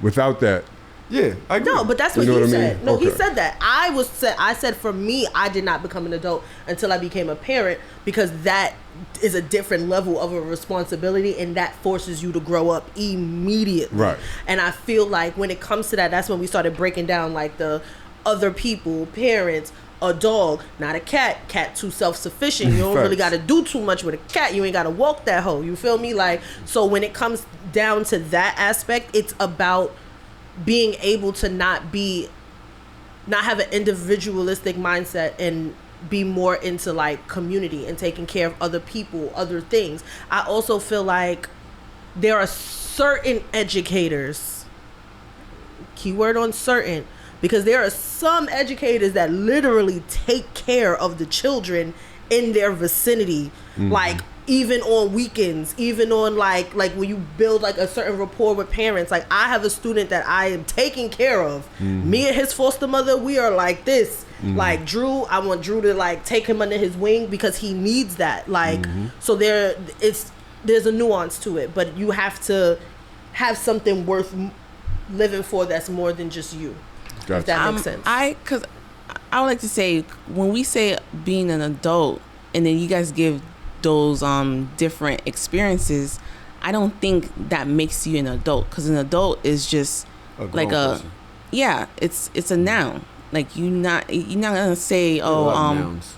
without that. Yeah, I agree. No, but that's what You know he what I said. mean? No, Okay. he said that. I said for me, I did not become an adult until I became a parent, because that is a different level of a responsibility, and that forces you to grow up immediately. Right. And I feel like when it comes to that, that's when we started breaking down like the other people, parents, a dog, not a cat. Cat too self-sufficient. You don't really got to do too much with a cat. You ain't got to walk that hoe. You feel me? Like, so when it comes down to that aspect, it's about being able to not have an individualistic mindset and be more into like community and taking care of other people, other things. I also feel like there are certain educators, keyword on certain, because there are some educators that literally take care of the children in their vicinity, like even on weekends, even on like when you build like a certain rapport with parents. Like I have a student that I am taking care of. Me and his foster mother, we are like this. Like Drew, I want Drew to like take him under his wing because he needs that. Like so there's a nuance to it, but you have to have something worth living for that's more than just you. If that makes sense. Because I would like to say, when we say being an adult and then you guys give those different experiences, I don't think that makes you an adult, because an adult is just like person. It's a noun. Like you're not gonna say nouns.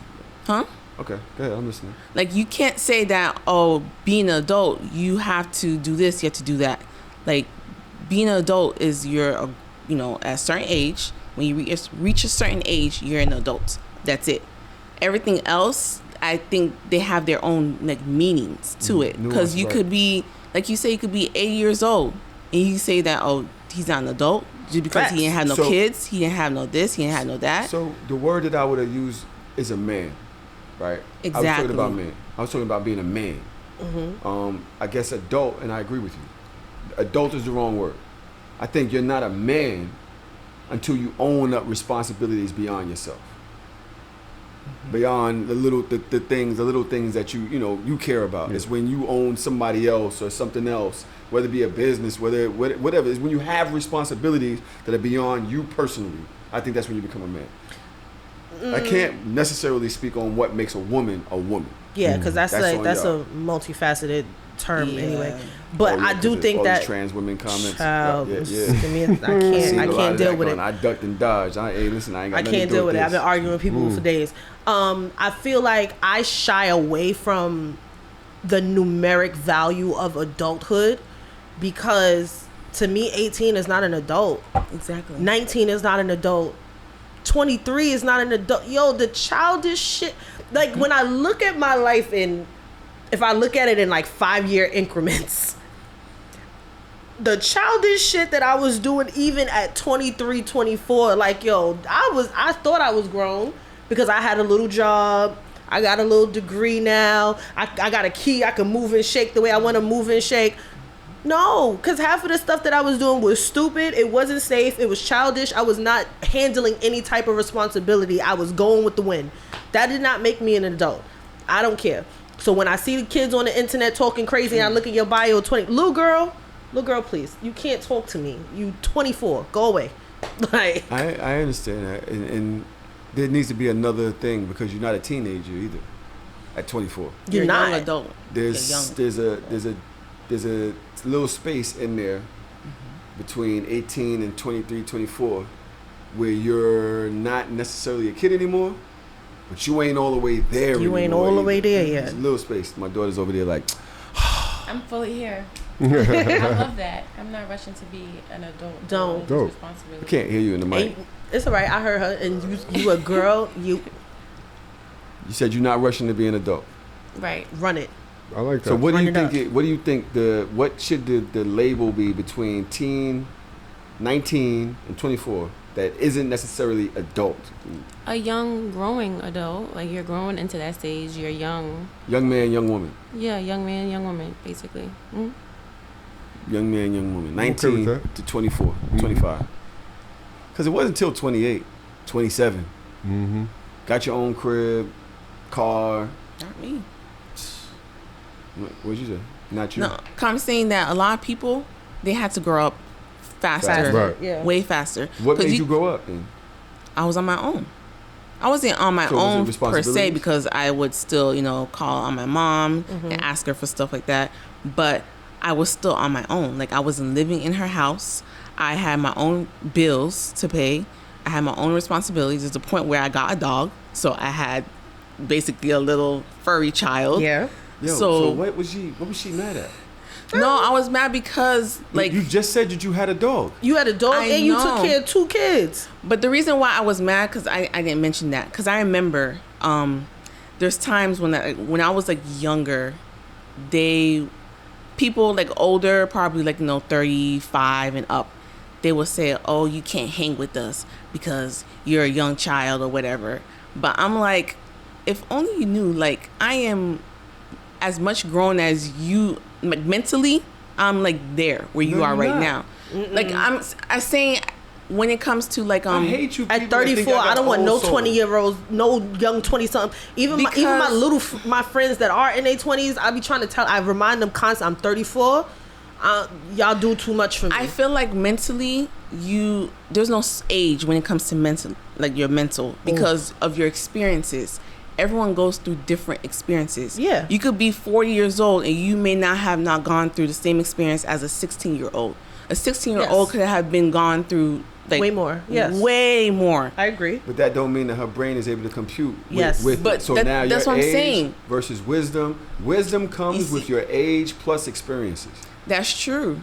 Huh? Okay, go ahead, I'm listening. Like you can't say that being an adult you have to do this, you have to do that. Like being an adult is at a certain age. When you reach a certain age, you're an adult. That's it. Everything else, I think they have their own like meanings to it, because you could be, like you say, you could be 80 years old and you say that he's not an adult just because he didn't have no kids, he didn't have no this, he didn't have no that. So the word that I would have used is a man, right? Exactly. I was talking about man. I was talking about being a man. I guess adult, and I agree with you. Adult is the wrong word. I think you're not a man until you own up responsibilities beyond yourself, beyond the little things that you care about. It's when you own somebody else or something else, whether it be a business, whatever. It's when you have responsibilities that are beyond you personally. I think that's when you become a man. I can't necessarily speak on what makes a woman a woman. Yeah, because that's a multifaceted term anyway. But I do think all that these trans women comments. I can't deal with it. I ducked and dodged. I ain't got nothing I can't deal with it. I've been arguing with people for days. I feel like I shy away from the numeric value of adulthood, because to me 18 is not an adult. Exactly. 19 is not an adult. 23 is not an adult. Yo, the childish shit. Like when I look at my life if I look at it in like 5-year increments, the childish shit that I was doing even at 23, 24, like, yo, I thought I was grown because I had a little job. I got a little degree now. I got a key. I can move and shake the way I want to move and shake. No, because half of the stuff that I was doing was stupid. It wasn't safe. It was childish. I was not handling any type of responsibility. I was going with the wind. That did not make me an adult. I don't care. So when I see the kids on the internet talking crazy and I look at your bio, 20, little girl, please, you can't talk to me. You 24, go away. Like I understand that, and there needs to be another thing, because you're not a teenager either. At 24, you're not young adult. There's a little space in there between 18 and 23, 24, where you're not necessarily a kid anymore. But you ain't all the way there. You ain't all the way there yet. There's a little space. My daughter's over there like. I'm fully here. I love that. I'm not rushing to be an adult. Don't. I can't hear you in the mic. It's all right. I heard her. And you a girl. You said you're not rushing to be an adult. Right. Run it. I like that. So what do you think? What should the label be between teen, 19 and 24 that isn't necessarily adult? A young growing adult. Like you're growing into that stage. You're young. Young man, young woman. Yeah, young man, young woman, basically. Young man, young woman. 19 to 24, 25. Because it wasn't until 28, 27. Got your own crib, car. Not me. What'd you say? Not you? No, I'm saying that a lot of people, they had to grow up faster. Right. Yeah. Way faster. What made you grow up then? I was on my own. I wasn't on my own per se, because I would still, call on my mom and ask her for stuff like that. But I was still on my own. Like I wasn't living in her house. I had my own bills to pay. I had my own responsibilities. There's a point where I got a dog, so I had basically a little furry child. Yeah. Yo, So what was she mad at? No, I was mad because like you just said that you had a dog. You had a dog I and you know. took care of 2 kids. But the reason why I was mad, because I didn't mention that, because I remember there's times when I was like younger, people like older, probably like 35 and up, they would say, oh, you can't hang with us because you're a young child or whatever. But I'm like, if only you knew, like, I am as much grown as you, like, mentally. I'm like there where you are right now. Like I'm saying, when it comes to like I hate you. At 34, I don't want no 20-year-olds, no young 20-something. Even my friends that are in their 20s, I be trying to I remind them constantly, I'm 34. Y'all do too much for me. I feel like mentally, there's no age when it comes to mental, like your mental, because of your experiences. Everyone goes through different experiences. Yeah. You could be 40 years old and you may not have gone through the same experience as a 16-year-old. A 16-year-old could have been gone through like way more. Yes. Way more. I agree. But that don't mean that her brain is able to compute. Yes. But so now that's your what I'm age saying. versus wisdom. Wisdom comes with your age plus experiences. That's true.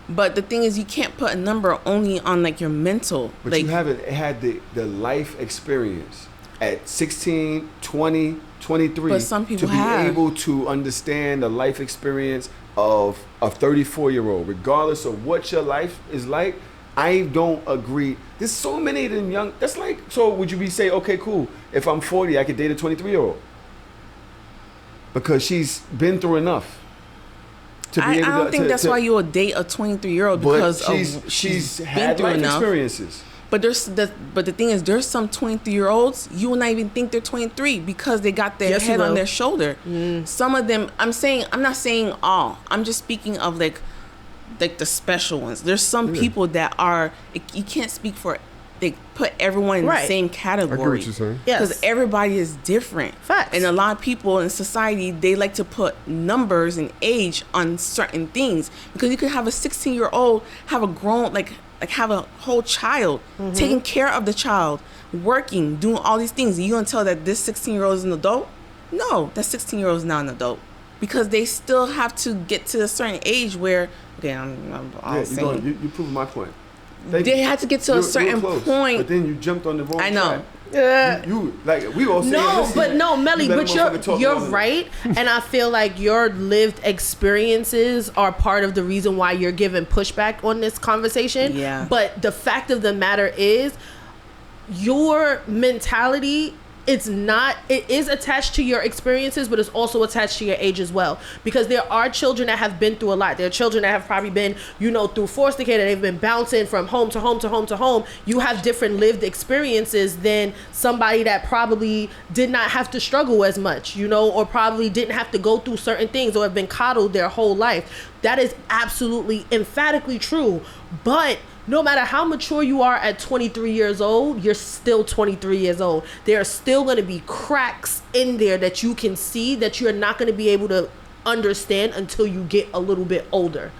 But the thing is, you can't put a number only on like your mental. But like, you haven't had the life experience at 16, 20, 23. But some people to be have. able to understand the life experience of a 34-year-old, regardless of what your life is like. I don't agree. There's so many of them young. That's like, so would you say, okay, cool, if I'm 40, I could date a 23-year-old? Because she's been through enough. I don't think that's why you would date a 23-year-old, because she's been had through life enough. experiences. But the thing is, there's some 23-year-olds you will not even think they're 23 because they got their head on their shoulder. Some of them, I'm not saying all. I'm just speaking of like the special ones. There's some people that are, you can't speak for. They put everyone in the same category. I get what you're saying. Because everybody is different. Facts. And a lot of people in society, they like to put numbers and age on certain things. Because you could have a 16-year-old have a grown, like have a whole child, taking care of the child, working, doing all these things. And you're going to tell that this 16-year-old is an adult? No, that 16-year-old is not an adult. Because they still have to get to a certain age where, okay, I'm saying. You proved my point. They had to get to a certain point. But then you jumped on the wrong I know. track. You like we all saying Melly, but you're right, and I feel like your lived experiences are part of the reason why you're giving pushback on this conversation. Yeah. But the fact of the matter is, your mentality, it is attached to your experiences, but it's also attached to your age as well. Because there are children that have been through a lot. There are children that have probably been, through foster care, that they've been bouncing from home to home to home to home. You have different lived experiences than somebody that probably did not have to struggle as much, or probably didn't have to go through certain things or have been coddled their whole life. That is absolutely emphatically true. But no matter how mature you are at 23 years old, you're still 23 years old. There are still going to be cracks in there that you can see that you're not going to be able to understand until you get a little bit older.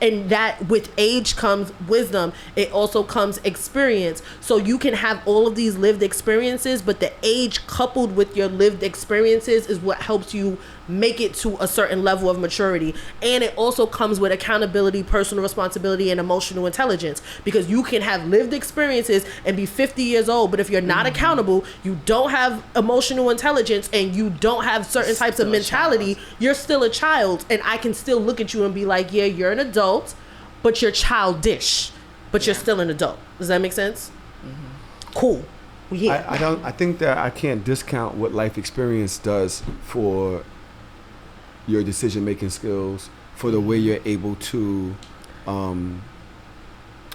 And that with age comes wisdom. It also comes experience. So you can have all of these lived experiences, but the age coupled with your lived experiences is what helps you make it to a certain level of maturity. And it also comes with accountability, personal responsibility, and emotional intelligence. Because you can have lived experiences and be 50 years old, but if you're not accountable, you don't have emotional intelligence, and you don't have certain types of mentality, you're still a child. And I can still look at you and be like, yeah, you're an adult, but you're childish, but you're still an adult. Does that make sense? Cool. We here. I think that I can't discount what life experience does for your decision-making skills, for the way you're able to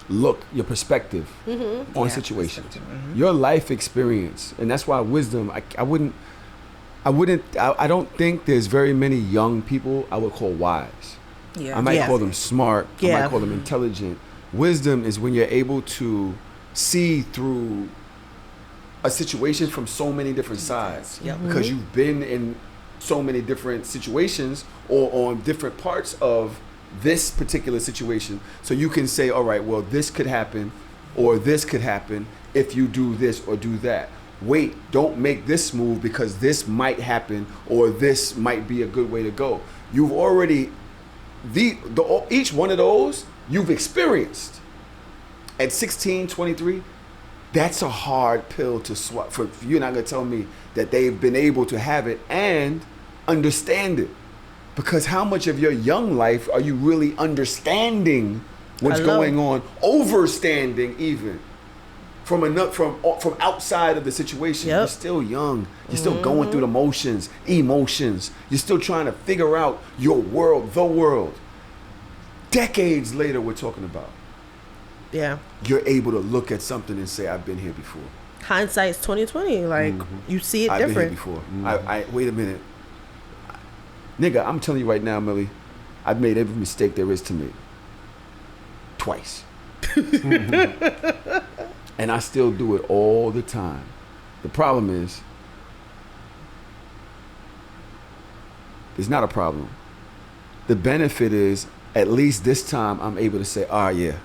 look, your perspective on situations, your life experience. And that's why wisdom, I don't think there's very many young people I would call wise. I might call them smart. I might call them intelligent. Wisdom is when you're able to see through a situation from so many different sides, because you've been in so many different situations or on different parts of this particular situation. So you can say, all right, well, this could happen or this could happen, if you do this or do that. Wait, don't make this move because this might happen or this might be a good way to go. You've already, each one of those you've experienced. At 16, 23, that's a hard pill to swallow. For you're not gonna tell me that they've been able to have it and understand it. Because how much of your young life are you really understanding what's going on, overstanding even from outside of the situation? You're still young. You're still going through the emotions. You're still trying to figure out your world, the world. Decades later, we're talking about. Yeah. You're able to look at something and say, I've been here before. Hindsight's 2020. Like, you see it I've different. been here before. I wait a minute. Nigga, I'm telling you right now, Millie, I've made every mistake there is to make. Twice. And I still do it all the time. The problem is, it's not a problem. The benefit is, at least this time, I'm able to say, yeah,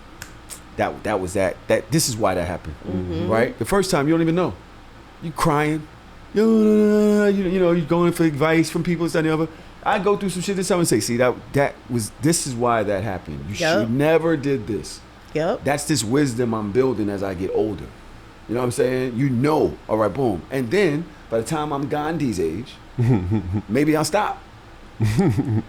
that was that. This is why that happened, right? The first time, you don't even know. You crying. You know, you're going for advice from people, this and the other. I go through some shit this time and say, see, this is why that happened. You never did this. Yep. That's this wisdom I'm building as I get older. You know what I'm saying? You know, all right, boom. And then, by the time I'm Gandhi's age, maybe I'll stop.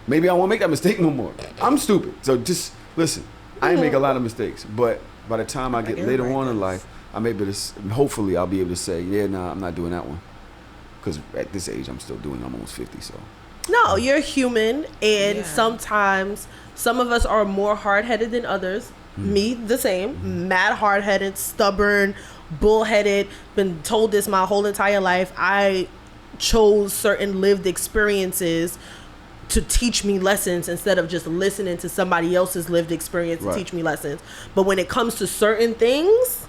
Maybe I won't make that mistake no more. I'm stupid. So just, listen, I make a lot of mistakes. But by the time I get later on in life, I'm able to, hopefully I'll be able to say, I'm not doing that one. Because at this age, I'm almost 50, so. No, you're human, and sometimes some of us are more hard-headed than others. Me, the same. Mad hard-headed, stubborn, bullheaded. Been told this my whole entire life. I chose certain lived experiences to teach me lessons instead of just listening to somebody else's lived experience to teach me lessons. But when it comes to certain things,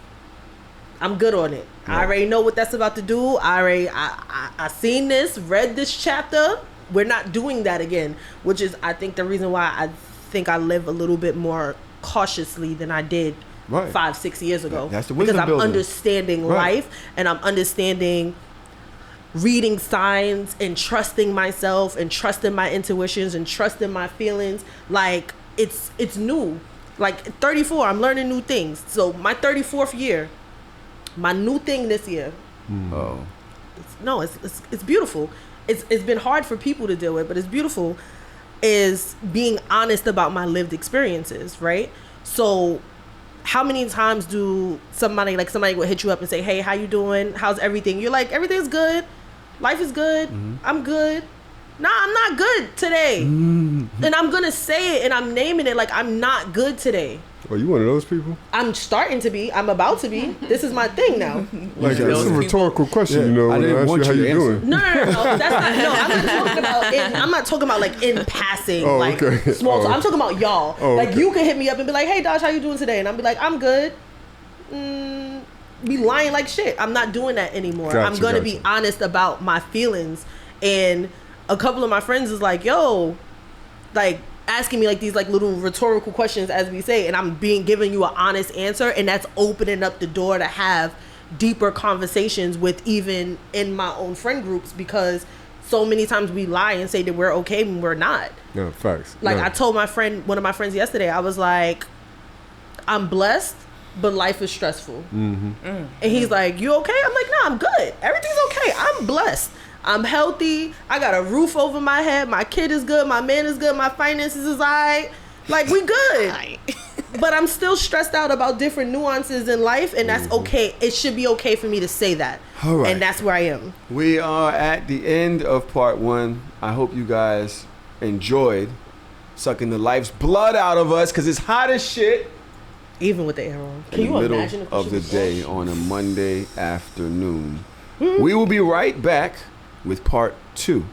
I'm good on it. I already know what that's about to do. I seen this, read this chapter. We're not doing that again, which is, I think, the reason why I think I live a little bit more cautiously than I did 5-6 years ago. That's the wisdom because I'm building. Understanding life, and I'm understanding reading signs and trusting myself and trusting my intuitions and trusting my feelings. Like, it's new. Like, 34, I'm learning new things. So my 34th year, my new thing this year. It's beautiful. It's been hard for people to deal with, but it's beautiful, is being honest about my lived experiences, right? So how many times do somebody would hit you up and say, hey, how you doing? How's everything? You're like, everything's good. Life is good. I'm good. Nah, I'm not good today. And I'm going to say it, and I'm naming it, like, I'm not good today. Oh, you one of those people? I'm starting to be. I'm about to be. This is my thing now. Like, it's a rhetorical question, I when I didn't ask want you how you to you doing. No. That's not. No, I'm not talking about like in passing, small talk. I'm talking about y'all. You can hit me up and be like, "Hey, Dodge, how you doing today?" And I'll be like, "I'm good." Be lying like shit. I'm not doing that anymore. I'm gonna be honest about my feelings. And a couple of my friends is like, "Yo," like, asking me like these like little rhetorical questions, as we say, and I'm giving you an honest answer, and that's opening up the door to have deeper conversations with even in my own friend groups, because so many times we lie and say that we're okay when we're not. No, facts. Like, I told one of my friends yesterday, I was like, I'm blessed, but life is stressful. And he's like, you okay? I'm like, nah, I'm good. Everything's okay. I'm blessed. I'm healthy. I got a roof over my head. My kid is good. My man is good. My finances is all right. Like, we good. But I'm still stressed out about different nuances in life, and that's okay. It should be okay for me to say that. All right. And that's where I am. We are at the end of part 1. I hope you guys enjoyed sucking the life's blood out of us, because it's hot as shit. Even with the arrow. Can in you the middle imagine of the day on a Monday afternoon. We will be right back with part 2,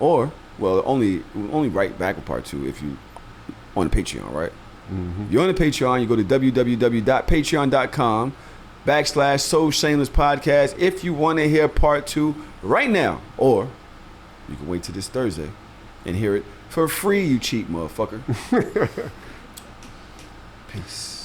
or only right back with part 2 if you on the Patreon, right? If you're on the Patreon, you go to www.patreon.com/So Shameless Podcast if you want to hear part 2 right now, or you can wait till this Thursday and hear it for free, you cheap motherfucker. Peace.